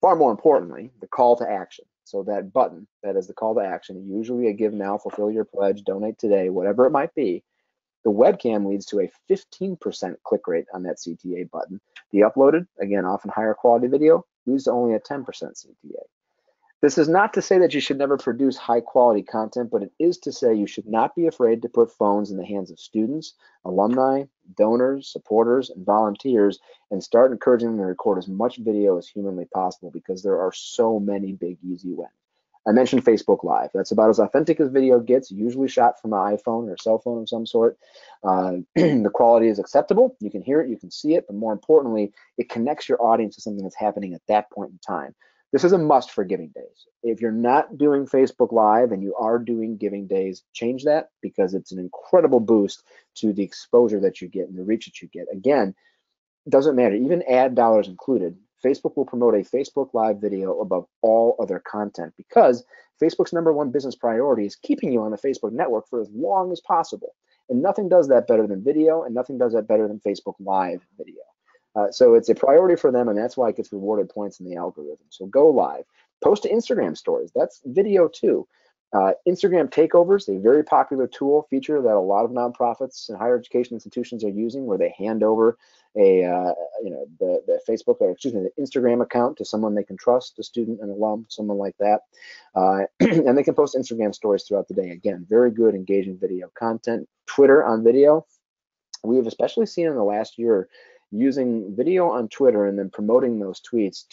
Far more importantly, the call to action. So that button, that is the call to action, usually a give now, fulfill your pledge, donate today, whatever it might be. The webcam leads to a 15% click rate on that CTA button. The uploaded, again, often higher quality video, leads to only a 10% CTA. This is not to say that you should never produce high quality content, but it is to say you should not be afraid to put phones in the hands of students, alumni, donors, supporters, and volunteers, and start encouraging them to record as much video as humanly possible, because there are so many big, easy wins. I mentioned Facebook Live. That's about as authentic as video gets, usually shot from an iPhone or a cell phone of some sort. The quality is acceptable. You can hear it, you can see it, but more importantly, it connects your audience to something that's happening at that point in time. This is a must for giving days. If you're not doing Facebook Live and you are doing giving days, change that, because it's an incredible boost to the exposure that you get and the reach that you get. Again, it doesn't matter, even ad dollars included, Facebook will promote a Facebook Live video above all other content, because Facebook's #1 business priority is keeping you on the Facebook network for as long as possible. And nothing does that better than video, and nothing does that better than Facebook Live video. So it's a priority for them, and that's why it gets rewarded points in the algorithm. So go live. Post to Instagram stories. That's video too. Instagram takeovers, a very popular tool feature that a lot of nonprofits and higher education institutions are using, where they hand over the Facebook, or excuse me, the Instagram account to someone they can trust, a student, an alum, someone like that, and they can post Instagram stories throughout the day. Again, very good, engaging video content. Twitter on video, we have especially seen in the last year, using video on Twitter and then promoting those tweets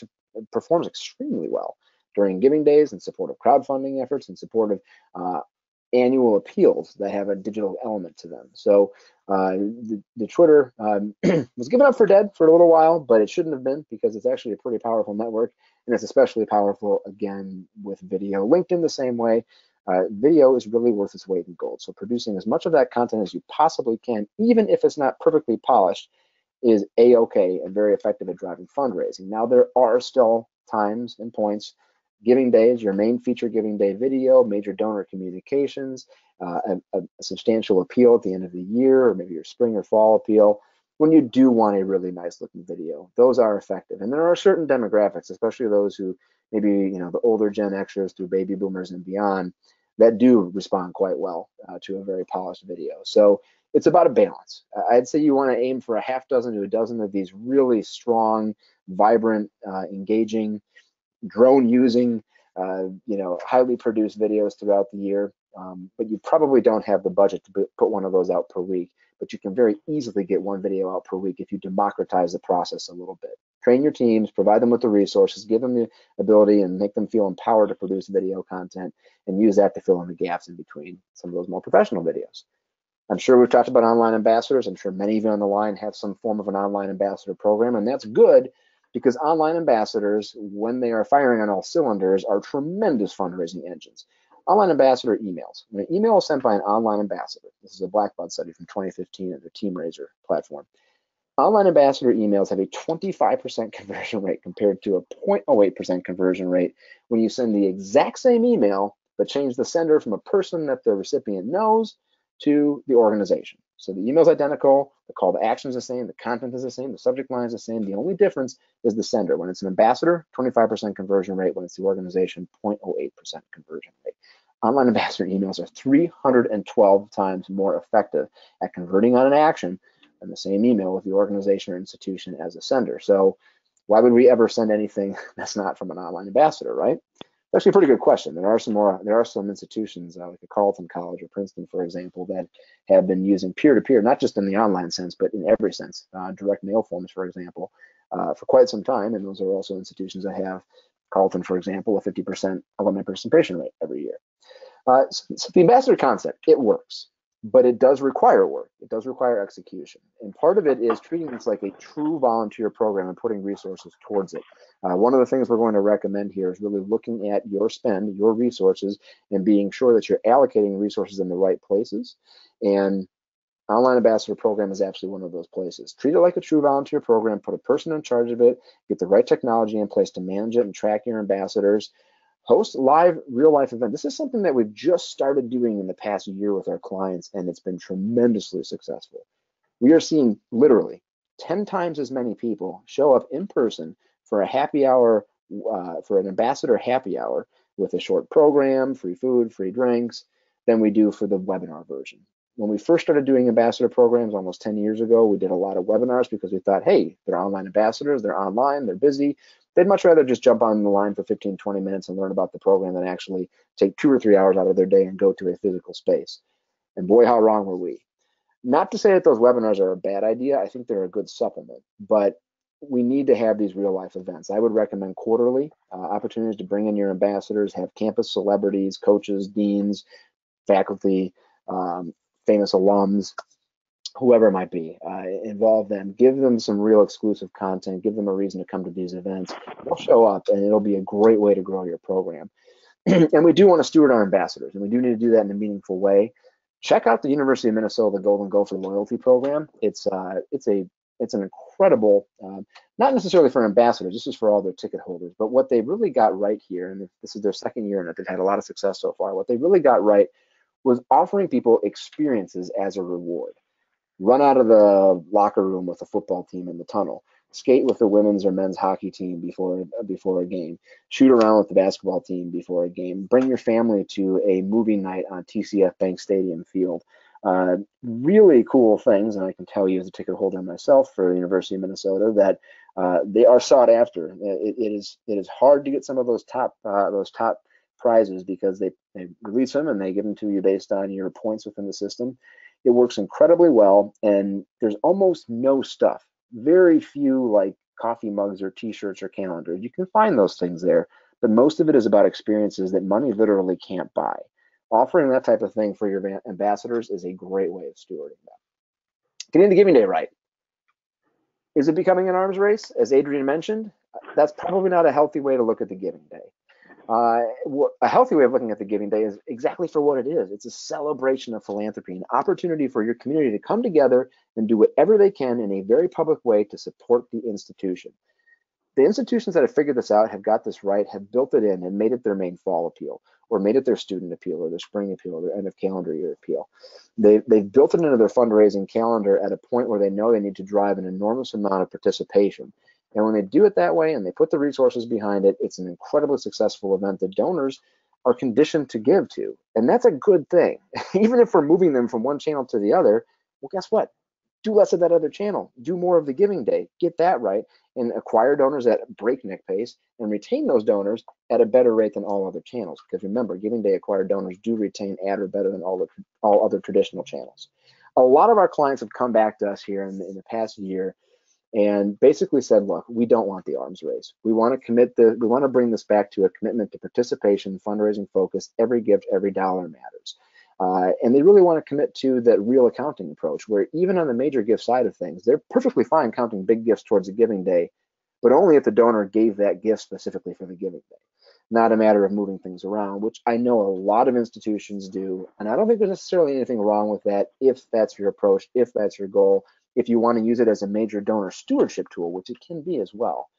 performs extremely well during giving days, in support of crowdfunding efforts, in support of annual appeals that have a digital element to them. So the Twitter was given up for dead for a little while, but it shouldn't have been, because it's actually a pretty powerful network, and it's especially powerful, again, with video. LinkedIn the same way. Video is really worth its weight in gold. So producing as much of that content as you possibly can, even if it's not perfectly polished, is a-okay and very effective at driving fundraising. Now, there are still times and points, giving days, your main feature giving day video, major donor communications, a substantial appeal at the end of the year, or maybe your spring or fall appeal, when you do want a really nice looking video. Those are effective. And there are certain demographics, especially those who maybe, the older Gen Xers through baby boomers and beyond, that do respond quite well to a very polished video. So it's about a balance. I'd say you want to aim for a half dozen to a dozen of these really strong, vibrant, engaging, drone using, highly produced videos throughout the year. But you probably don't have the budget to put one of those out per week. But you can very easily get one video out per week if you democratize the process a little bit. Train your teams, provide them with the resources, give them the ability, and make them feel empowered to produce video content, and use that to fill in the gaps in between some of those more professional videos. I'm sure we've talked about online ambassadors. I'm sure many of you on the line have some form of an online ambassador program, and that's good, because online ambassadors, when they are firing on all cylinders, are tremendous fundraising engines. Online ambassador emails. When an email is sent by an online ambassador, this is a Blackbaud study from 2015 at their TeamRaiser platform. Online ambassador emails have a 25% conversion rate compared to a 0.08% conversion rate when you send the exact same email, but change the sender from a person that the recipient knows to the organization. So the email is identical, the call to action is the same, the content is the same, the subject line is the same. The only difference is the sender. When it's an ambassador, 25% conversion rate. When it's the organization, 0.08% conversion rate. Online ambassador emails are 312 times more effective at converting on an action than the same email with the organization or institution as a sender. So why would we ever send anything that's not from an online ambassador, right? That's actually a pretty good question. There are some institutions like a Carleton College or Princeton, for example, that have been using peer-to-peer, not just in the online sense, but in every sense, direct mail forms, for example, for quite some time. And those are also institutions that have, Carleton, for example, a 50% alumni participation rate every year. So the ambassador concept, it works. but it does require work. It does require execution. And part of it is treating this like a true volunteer program and putting resources towards it. One of the things we're going to recommend here is really looking at your spend, your resources, and being sure that you're allocating resources in the right places. And Online Ambassador Program is absolutely one of those places. Treat it like a true volunteer program, put a person in charge of it, get the right technology in place to manage it and track your ambassadors. Host live, real-life events. This is something that we've just started doing in the past year with our clients, and it's been tremendously successful. We are seeing literally 10 times as many people show up in person for a happy hour, for an ambassador happy hour with a short program, free food, free drinks, than we do for the webinar version. When we first started doing ambassador programs almost 10 years ago, we did a lot of webinars because we thought, hey, they're online ambassadors, they're online, they're busy. They'd much rather just jump on the line for 15, 20 minutes and learn about the program than actually take 2 or 3 hours out of their day and go to a physical space. And boy, how wrong were we. Not to say that those webinars are a bad idea. I think they're a good supplement, but we need to have these real life events. I would recommend quarterly opportunities to bring in your ambassadors, have campus celebrities, coaches, deans, faculty, famous alums, whoever it might be, involve them, give them some real exclusive content, give them a reason to come to these events. They'll show up and it'll be a great way to grow your program. And we do want to steward our ambassadors, and we do need to do that in a meaningful way. Check out the University of Minnesota Golden Gopher Loyalty Program. It's an incredible, not necessarily for ambassadors, this is for all their ticket holders, but what they really got right here, and this is their second year in it, they've had a lot of success so far. What they really got right was offering people experiences as a reward. Run out of the locker room with the football team in the tunnel, skate with the women's or men's hockey team before a game, shoot around with the basketball team before a game, bring your family to a movie night on TCF Bank Stadium field. Really cool things, and I can tell you as a ticket holder myself for the University of Minnesota that they are sought after. It is hard to get some of those top prizes because they release them and they give them to you based on your points within the system. It works incredibly well, and there's almost no stuff. Very few like coffee mugs or t-shirts or calendars. You can find those things there, but most of it is about experiences that money literally can't buy. Offering that type of thing for your ambassadors is a great way of stewarding them. Getting the giving day right. Is it becoming an arms race? As Adrian mentioned, that's probably not a healthy way to look at the giving day. A healthy way of looking at the Giving Day is exactly for what it is. It's a celebration of philanthropy, an opportunity for your community to come together and do whatever they can in a very public way to support the institution. The institutions that have figured this out, have got this right, have built it in and made it their main fall appeal, or made it their student appeal, or their spring appeal, or their end of calendar year appeal. They've built it into their fundraising calendar at a point where they know they need to drive an enormous amount of participation. And when they do it that way and they put the resources behind it, it's an incredibly successful event that donors are conditioned to give to. And that's a good thing. Even if we're moving them from one channel to the other, well, guess what? Do less of that other channel. Do more of the Giving Day. Get that right and acquire donors at breakneck pace and retain those donors at a better rate than all other channels. Because remember, Giving Day acquired donors do retain at or better than all other traditional channels. A lot of our clients have come back to us here in the past year and basically said, look, we don't want the arms race. We want to bring this back to a commitment to participation, fundraising focus. Every gift, every dollar matters. And they really want to commit to that real accounting approach, where even on the major gift side of things, they're perfectly fine counting big gifts towards the Giving Day, but only if the donor gave that gift specifically for the Giving Day. Not a matter of moving things around, which I know a lot of institutions do. And I don't think there's necessarily anything wrong with that if that's your approach, if that's your goal, if you want to use it as a major donor stewardship tool, which it can be as well.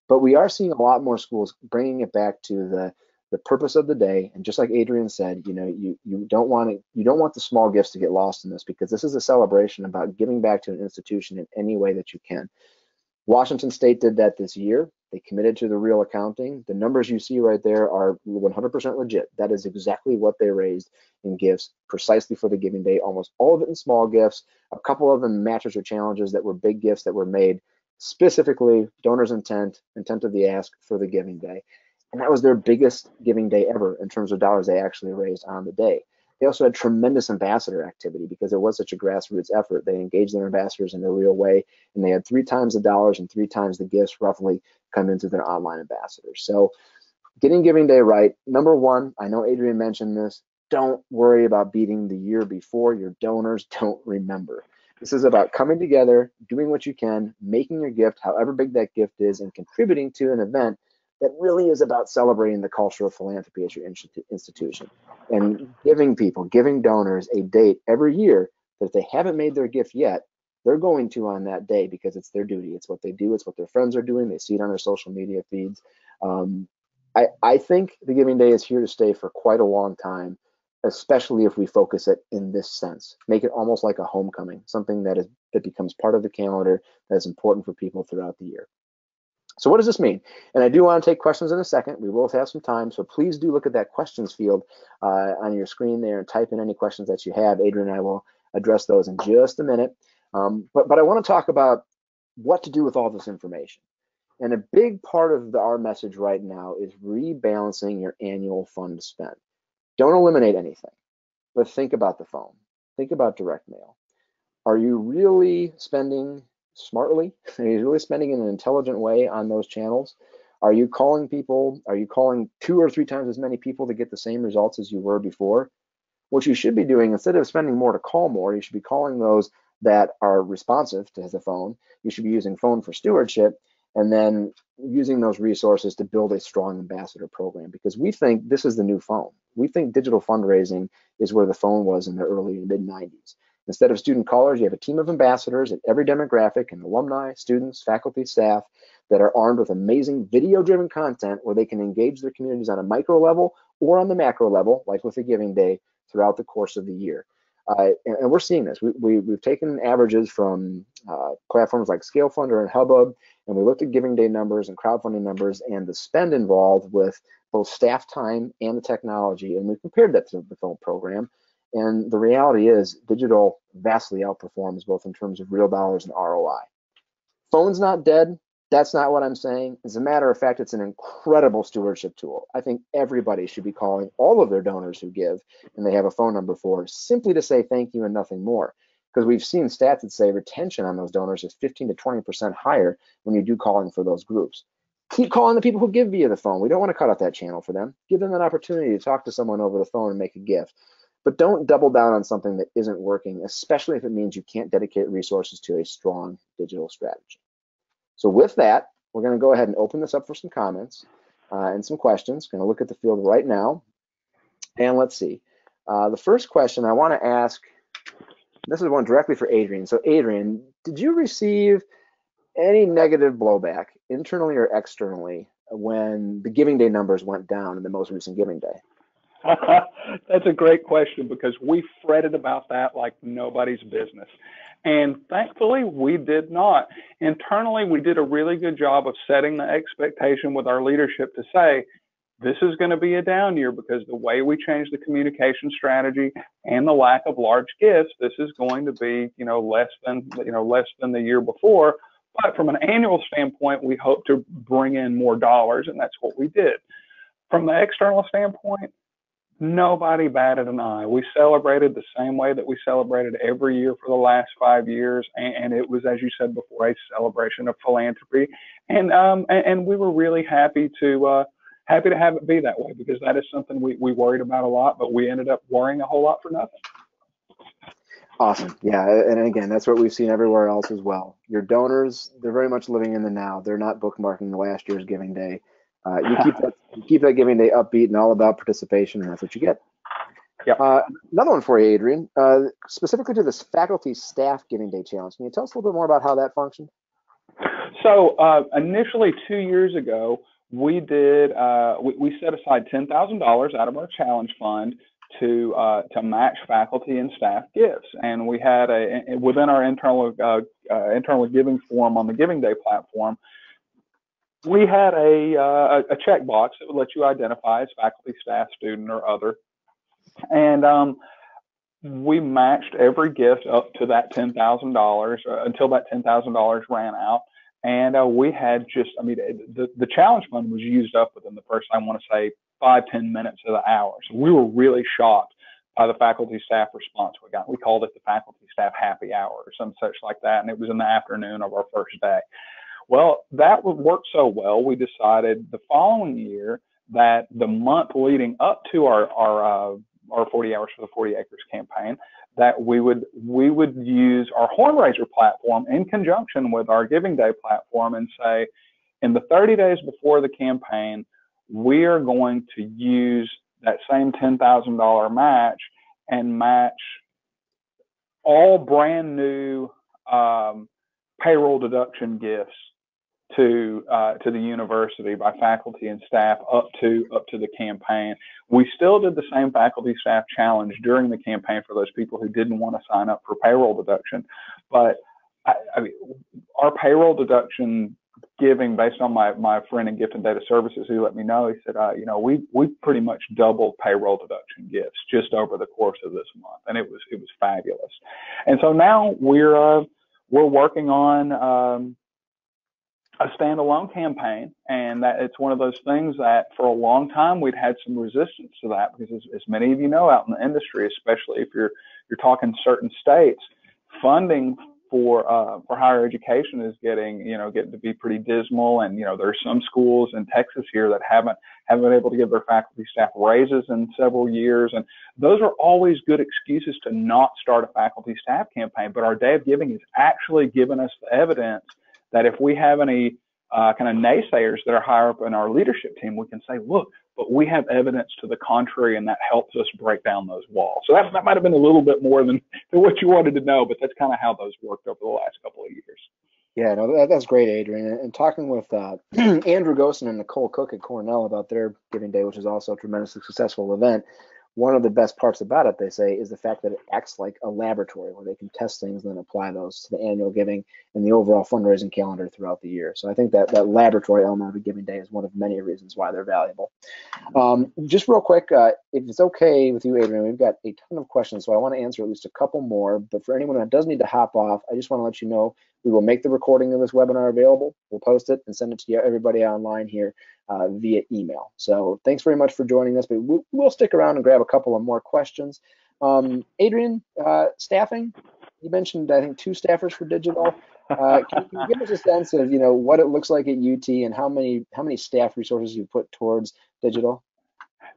But we are seeing a lot more schools bringing it back to the purpose of the day. And just like Adrian said, you don't want the small gifts to get lost in this, because this is a celebration about giving back to an institution in any way that you can. Washington State did that this year. They committed to the real accounting. The numbers you see right there are 100% legit. That is exactly what they raised in gifts precisely for the Giving Day. Almost all of it in small gifts, a couple of them matches or challenges that were big gifts that were made specifically donors' intent of the ask for the Giving Day. And that was their biggest Giving Day ever in terms of dollars they actually raised on the day. They also had tremendous ambassador activity because it was such a grassroots effort. They engaged their ambassadors in a real way, and they had 3 times the dollars and 3 times the gifts roughly come into their online ambassadors. So getting Giving Day right, number one, I know Adrian mentioned this, don't worry about beating the year before. Your donors don't remember. This is about coming together, doing what you can, making your gift, however big that gift is, and contributing to an event that really is about celebrating the culture of philanthropy at your institution, and giving donors a date every year that if they haven't made their gift yet, they're going to on that day, because it's their duty. It's what they do. It's what their friends are doing. They see it on their social media feeds. I think the Giving Day is here to stay for quite a long time, especially if we focus it in this sense. Make it almost like a homecoming, something that becomes part of the calendar that is important for people throughout the year. So what does this mean? And I do want to take questions in a second. We will have some time, so please do look at that questions field on your screen there and type in any questions that you have. Adrian and I will address those in just a minute. But I want to talk about what to do with all this information. And a big part of our message right now is rebalancing your annual fund spend. Don't eliminate anything, but think about the phone. Think about direct mail. Are you really spending smartly? Are you really spending in an intelligent way on those channels? Are you calling people? Are you calling 2 or 3 times as many people to get the same results as you were before? What you should be doing, instead of spending more to call more, you should be calling those that are responsive to the phone. You should be using phone for stewardship, and then using those resources to build a strong ambassador program, because we think this is the new phone. We think digital fundraising is where the phone was in the early and mid-90s. Instead of student callers, you have a team of ambassadors at every demographic, and alumni, students, faculty, staff, that are armed with amazing video-driven content where they can engage their communities on a micro level or on the macro level, like with the Giving Day, throughout the course of the year. And we're seeing this. We've taken averages from platforms like ScaleFunder and Hubbub, and we looked at Giving Day numbers and crowdfunding numbers and the spend involved with both staff time and the technology, and we compared that to the phone program. And the reality is digital vastly outperforms, both in terms of real dollars and ROI. Phone's not dead. That's not what I'm saying. As a matter of fact, it's an incredible stewardship tool. I think everybody should be calling all of their donors who give and they have a phone number for, simply to say thank you and nothing more. Because we've seen stats that say retention on those donors is 15 to 20% higher when you do calling for those groups. Keep calling the people who give via the phone. We don't want to cut off that channel for them. Give them an opportunity to talk to someone over the phone and make a gift. But don't double down on something that isn't working, especially if it means you can't dedicate resources to a strong digital strategy. So with that, we're going to go ahead and open this up for some comments and some questions. Going to look at the field right now. And let's see. The first question I want to ask, this is one directly for Adrian. So Adrian, did you receive any negative blowback, internally or externally, when the Giving Day numbers went down in the most recent Giving Day? That's a great question, because we fretted about that like nobody's business. And thankfully, we did not. Internally, we did a really good job of setting the expectation with our leadership to say, this is going to be a down year because the way we changed the communication strategy and the lack of large gifts, this is going to be, less than the year before. But from an annual standpoint, we hope to bring in more dollars, and that's what we did. From the external standpoint, nobody batted an eye. We celebrated the same way that we celebrated every year for the last 5 years, and it was, as you said before, a celebration of philanthropy. And we were really happy to have it be that way, because that is something we worried about a lot, but we ended up worrying a whole lot for nothing. Awesome. Yeah, and again, that's what we've seen everywhere else as well. Your donors, they're very much living in the now. They're not bookmarking last year's Giving Day. You keep that Giving Day upbeat and all about participation, and that's what you get. Yep. Another one for you, Adrian, specifically to this faculty staff Giving Day challenge. Can you tell us a little bit more about how that functioned? So initially 2 years ago, we did we set aside $10,000 out of our challenge fund to match faculty and staff gifts, and we had within our internal giving form on the Giving Day platform. We had a checkbox that would let you identify as faculty, staff, student, or other. And we matched every gift up to that $10,000 until that $10,000 ran out. And we had the challenge fund was used up within the first, I want to say, 5-10 minutes of the hour. So we were really shocked by the faculty staff response we got. We called it the faculty staff happy hour or some such like that. And it was in the afternoon of our first day. Well, that would work so well, we decided the following year that the month leading up to our or 40 hours for the 40 acres campaign, that we would use our HORNRAISER platform in conjunction with our Giving Day platform and say, in the 30 days before the campaign, we are going to use that same $10,000 match and match all brand new payroll deduction gifts to the university by faculty and staff up to the campaign. We still did the same faculty staff challenge during the campaign for those people who didn't want to sign up for payroll deduction. But I mean, our payroll deduction giving, based on my friend in Gift and Data Services who let me know, he said, you know, we pretty much doubled payroll deduction gifts just over the course of this month, and it was fabulous. And so now we're working on a standalone campaign, and that it's one of those things that for a long time we'd had some resistance to that, because as many of you know, out in the industry, especially if you're talking certain states, funding for higher education is getting to be pretty dismal. And there's some schools in Texas here that haven't been able to give their faculty staff raises in several years, and those are always good excuses to not start a faculty staff campaign. But our Day of Giving has actually given us the evidence that if we have any kind of naysayers that are higher up in our leadership team, we can say, look, but we have evidence to the contrary, and that helps us break down those walls. So that might have been a little bit more than what you wanted to know, but that's kind of how those worked over the last couple of years. Yeah, no, that's great, Adrian. And talking with Andrew Gosen and Nicole Cook at Cornell about their Giving Day, which is also a tremendously successful event, one of the best parts about it, they say, is the fact that it acts like a laboratory where they can test things and then apply those to the annual giving and the overall fundraising calendar throughout the year. So I think that laboratory element of a Giving Day is one of many reasons why they're valuable. Just real quick, if it's okay with you, Adrian, we've got a ton of questions, so I want to answer at least a couple more. But for anyone that does need to hop off, I just want to let you know we will make the recording of this webinar available. We'll post it and send it to everybody online here via email. So thanks very much for joining us, but we'll stick around and grab a couple of more questions. Adrian, staffing, you mentioned, I think, 2 staffers for digital. Can you give us a sense of what it looks like at UT and how many staff resources you put towards digital?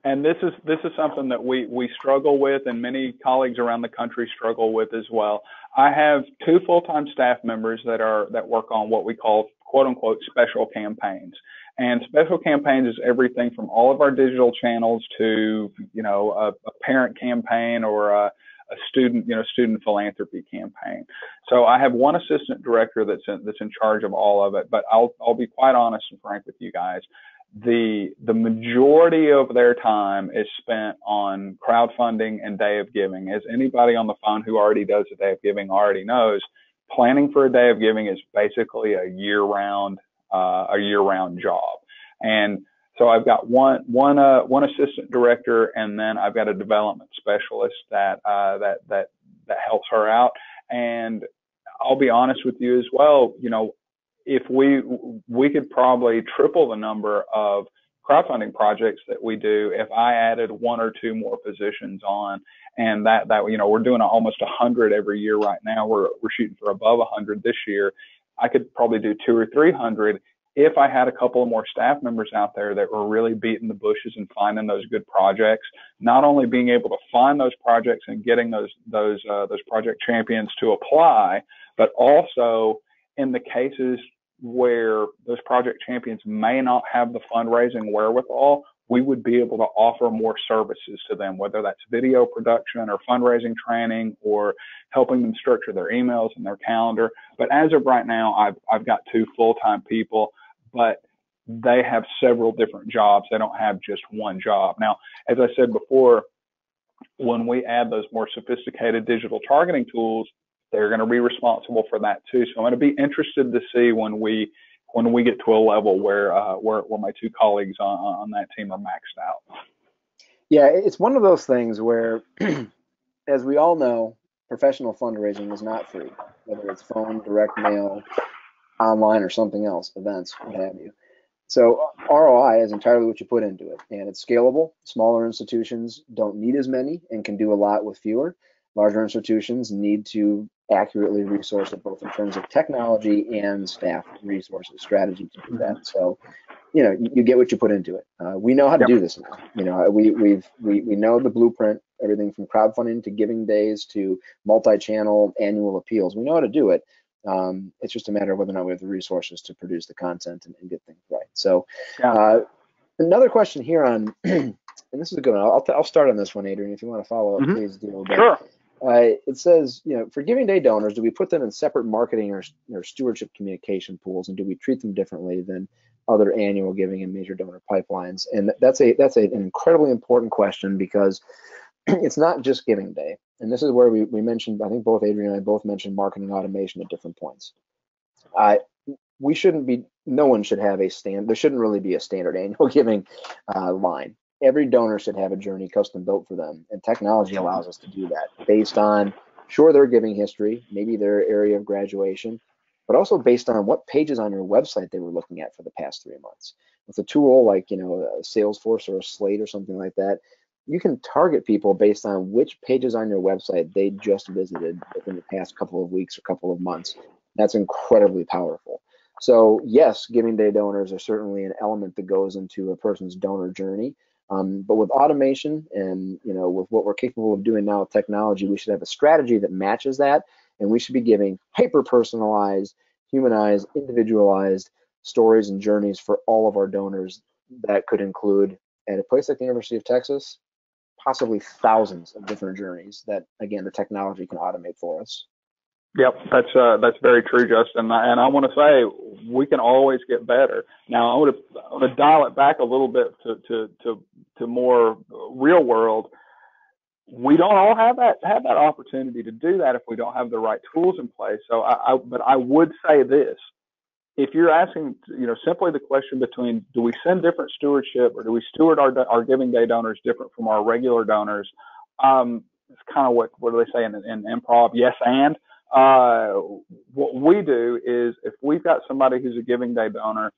And this is something that we struggle with, and many colleagues around the country struggle with as well. I have 2 full-time staff members that work on what we call quote unquote special campaigns. And special campaigns is everything from all of our digital channels to a parent campaign or a student philanthropy campaign. So I have one assistant director that's in charge of all of it. But I'll be quite honest and frank with you guys. The majority of their time is spent on crowdfunding and Day of Giving. As anybody on the phone who already does a Day of Giving already knows, planning for a Day of Giving is basically a year-round job. And so I've got one assistant director, and then I've got a development specialist that helps her out. And I'll be honest with you as well, if we could probably triple the number of crowdfunding projects that we do if I added 1 or 2 more positions on, and that we're doing almost 100 every year right now. We're shooting for above 100 this year. I could probably do 200 or 300 if I had a couple of more staff members out there that were really beating the bushes and finding those good projects. Not only being able to find those projects and getting those project champions to apply, but also in the cases where those project champions may not have the fundraising wherewithal, we would be able to offer more services to them, whether that's video production or fundraising training or helping them structure their emails and their calendar. But as of right now, I've got 2 full-time people, but they have several different jobs. They don't have just one job. Now, as I said before, when we add those more sophisticated digital targeting tools, they're going to be responsible for that too. So I'm going to be interested to see when we get to a level where my 2 colleagues on that team are maxed out. Yeah, it's one of those things where, as we all know, professional fundraising is not free, whether it's phone, direct mail, online, or something else, events, what have you. So ROI is entirely what you put into it, and it's scalable. Smaller institutions don't need as many and can do a lot with fewer. Larger institutions need to accurately resource it, both in terms of technology and staff resources, strategy to do that. So, you get what you put into it. We know how to do this now. We know the blueprint. everything from crowdfunding to giving days to multi-channel annual appeals. We know how to do it. It's just a matter of whether or not we have the resources to produce the content and get things right. So another question here on, and this is a good one. I'll start on this one, Adrian. If you want to follow up, please do. But, sure. It says, for Giving Day donors, do we put them in separate marketing or stewardship communication pools, and do we treat them differently than other annual giving and major donor pipelines? And that's an incredibly important question, because it's not just Giving Day. And this is where we mentioned, I think both Adrian and I both mentioned marketing automation at different points. We shouldn't be, no one should have there shouldn't really be a standard annual giving line. Every donor should have a journey custom built for them, and technology allows us to do that based on, sure, their giving history, maybe their area of graduation, but also based on what pages on your website they were looking at for the past 3 months. With a tool like, a Salesforce or a Slate or something like that, you can target people based on which pages on your website they just visited within the past couple of weeks or couple of months. That's incredibly powerful. So yes, Giving Day donors are certainly an element that goes into a person's donor journey. But with automation and with what we're capable of doing now with technology, we should have a strategy that matches that, and we should be giving hyper-personalized, humanized, individualized stories and journeys for all of our donors. That could include, at a place like the University of Texas, possibly thousands of different journeys that, again, the technology can automate for us. Yep, that's very true, Justin. And I want to say we can always get better. Now, I want to dial it back a little bit to more real world. We don't all have that opportunity to do that if we don't have the right tools in place. So, but I would say this: if you're asking, simply the question between do we send different stewardship or do we steward our Giving Day donors different from our regular donors? It's kind of what do they say in improv? Yes, and. What we do is, if we've got somebody who's a Giving Day donor,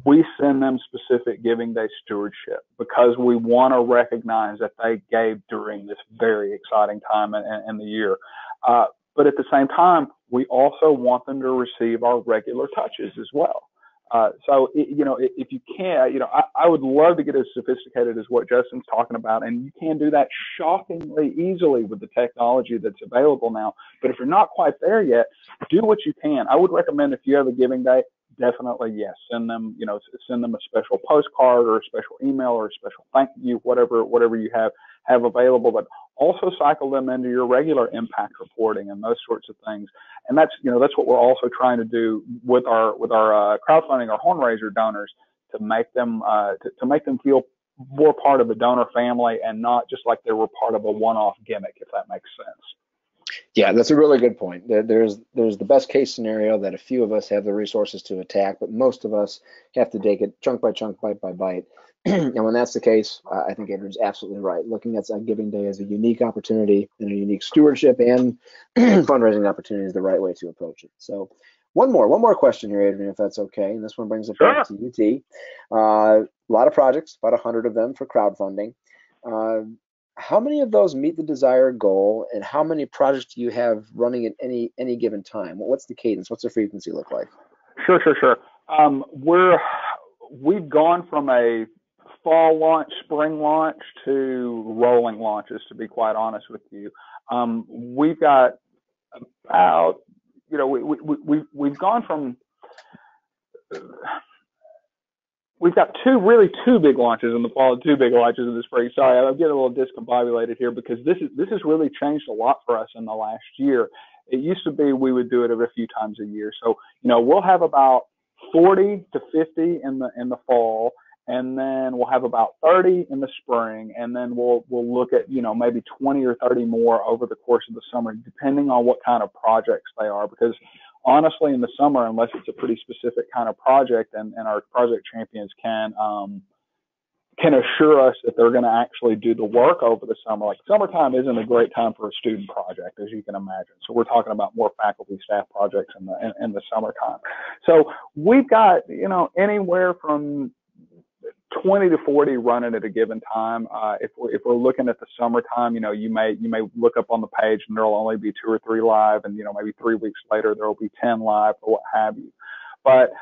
we send them specific Giving Day stewardship, because we want to recognize that they gave during this very exciting time in the year. But at the same time, we also want them to receive our regular touches as well. So, if you can, I would love to get as sophisticated as what Justin's talking about, and you can do that shockingly easily with the technology that's available now. But if you're not quite there yet, do what you can. I would recommend, if you have a Giving Day, definitely, yes, send them a special postcard or a special email or a special thank you, whatever you have available. But also cycle them into your regular impact reporting and those sorts of things. And that's what we're also trying to do with our crowdfunding, our HORNRAISER donors, to make them feel more part of the donor family and not just like they were part of a one-off gimmick, if that makes sense. Yeah, that's a really good point. There's the best case scenario that a few of us have the resources to attack, but most of us have to take it chunk by chunk, bite by bite. And when that's the case, I think Adrian's absolutely right. Looking at Giving Day as a unique opportunity and a unique stewardship and fundraising opportunity is the right way to approach it. So one more question here, Adrian, if that's okay. And this one brings it back to UT. A lot of projects, about 100 of them for crowdfunding. How many of those meet the desired goal, and how many projects do you have running at any given time? What's the cadence? What's the frequency look like? Sure. We've gone from a fall launch, spring launch to rolling launches, to be quite honest with you. We've got about, we've gone from, we've got two big launches in the fall and two big launches in the spring. Sorry, I'm getting a little discombobulated here, because this has really changed a lot for us in the last year. It used to be we would do it a few times a year. So, we'll have about 40 to 50 in the fall, and then we'll have about 30 in the spring, and then we'll look at maybe 20 or 30 more over the course of the summer, depending on what kind of projects they are. Because honestly, in the summer, unless it's a pretty specific kind of project, and our project champions can assure us that they're going to actually do the work over the summer. Like, summertime isn't a great time for a student project, as you can imagine. So we're talking about more faculty staff projects in the summertime. So we've got, anywhere from 20 to 40 running at a given time. If we're looking at the summertime, you may look up on the page and there'll only be 2 or 3 live, and maybe 3 weeks later there will be 10 live or what have you. But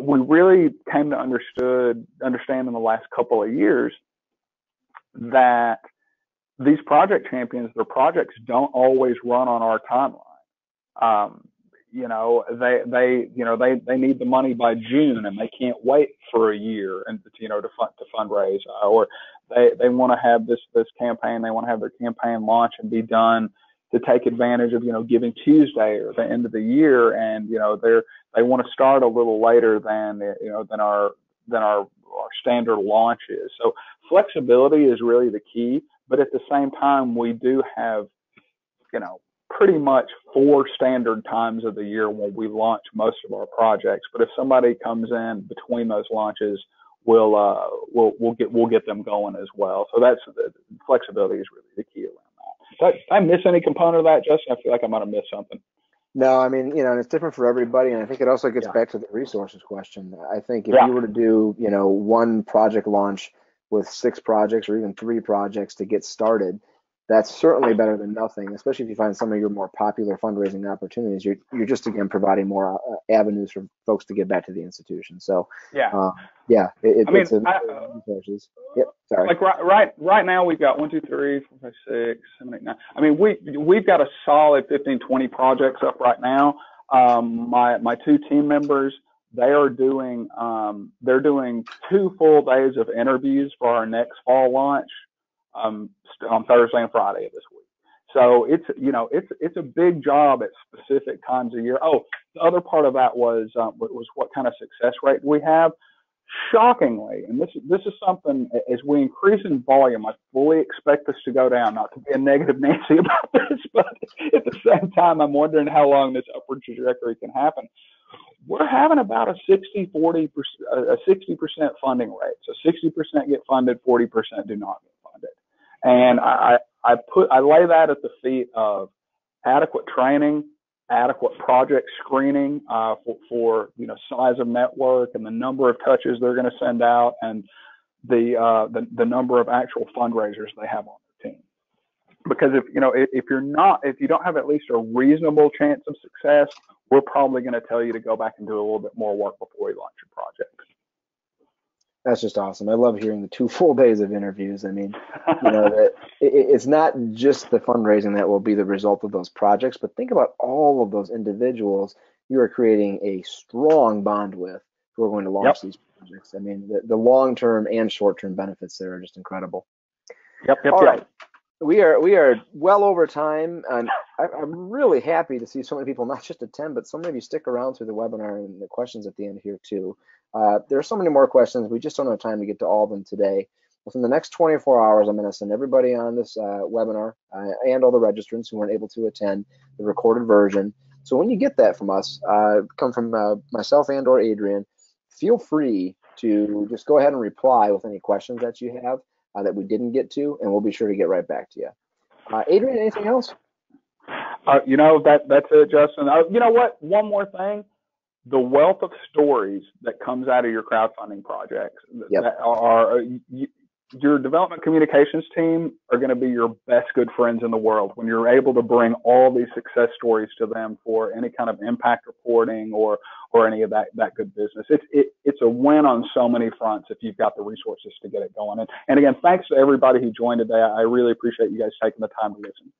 we really came to understand in the last couple of years that these project champions, their projects don't always run on our timeline. You know, they need the money by June, and they can't wait for a year and to fundraise, or they want to have this campaign. They want to have their campaign launch and be done to take advantage of Giving Tuesday or the end of the year, and they want to start a little later than our standard launch is. So flexibility is really the key, but at the same time, we do have pretty much 4 standard times of the year when we launch most of our projects. But if somebody comes in between those launches, we'll get them going as well. So that's the flexibility is really the key around that. Did I miss any component of that, Justin? I feel like I might have missed something. No, I mean, it's different for everybody, and I think it also gets back to the resources question. I think if you were to do, one project launch with 6 projects or even 3 projects to get started, that's certainly better than nothing, especially if you find some of your more popular fundraising opportunities. You're just, again, providing more avenues for folks to get back to the institution. So, it's resources. Yep, sorry. Like right now, we've got 1, 2, 3, 4, 5, 6, 7, 8, 9. I mean, we've got a solid 15, 20 projects up right now. My 2 team members, they're doing 2 full days of interviews for our next fall launch. On Thursday and Friday of this week. So it's a big job at specific times of year. Oh, the other part of that was what kind of success rate we have. Shockingly, and this is something, as we increase in volume, I fully expect this to go down. Not to be a negative Nancy about this, but at the same time, I'm wondering how long this upward trajectory can happen. We're having about a 60% funding rate. So 60% get funded, 40% do not get funded. And I lay that at the feet of adequate training, adequate project screening for size of network and the number of touches they're going to send out, and the number of actual fundraisers they have on their team. Because if you don't have at least a reasonable chance of success, we're probably going to tell you to go back and do a little bit more work before you launch your project. That's just awesome. I love hearing the 2 full days of interviews. I mean, that it's not just the fundraising that will be the result of those projects, but think about all of those individuals you are creating a strong bond with who are going to launch these projects. I mean, the long-term and short-term benefits there are just incredible. Yep. All right. We are well over time, and I'm really happy to see so many people not just attend, but so many of you stick around through the webinar and the questions at the end here too. There are so many more questions. We just don't have time to get to all of them today. Within the next 24 hours, I'm going to send everybody on this webinar and all the registrants who weren't able to attend the recorded version. So when you get that from us, come from myself and or Adrian, feel free to just go ahead and reply with any questions that you have that we didn't get to, and we'll be sure to get right back to you. Adrian, anything else? That's it, Justin. You know what? One more thing. The wealth of stories that comes out of your crowdfunding projects that are your development communications team are going to be your best good friends in the world when you're able to bring all these success stories to them for any kind of impact reporting or any of that good business. It's a win on so many fronts if you've got the resources to get it going. And again, thanks to everybody who joined today. I really appreciate you guys taking the time to listen.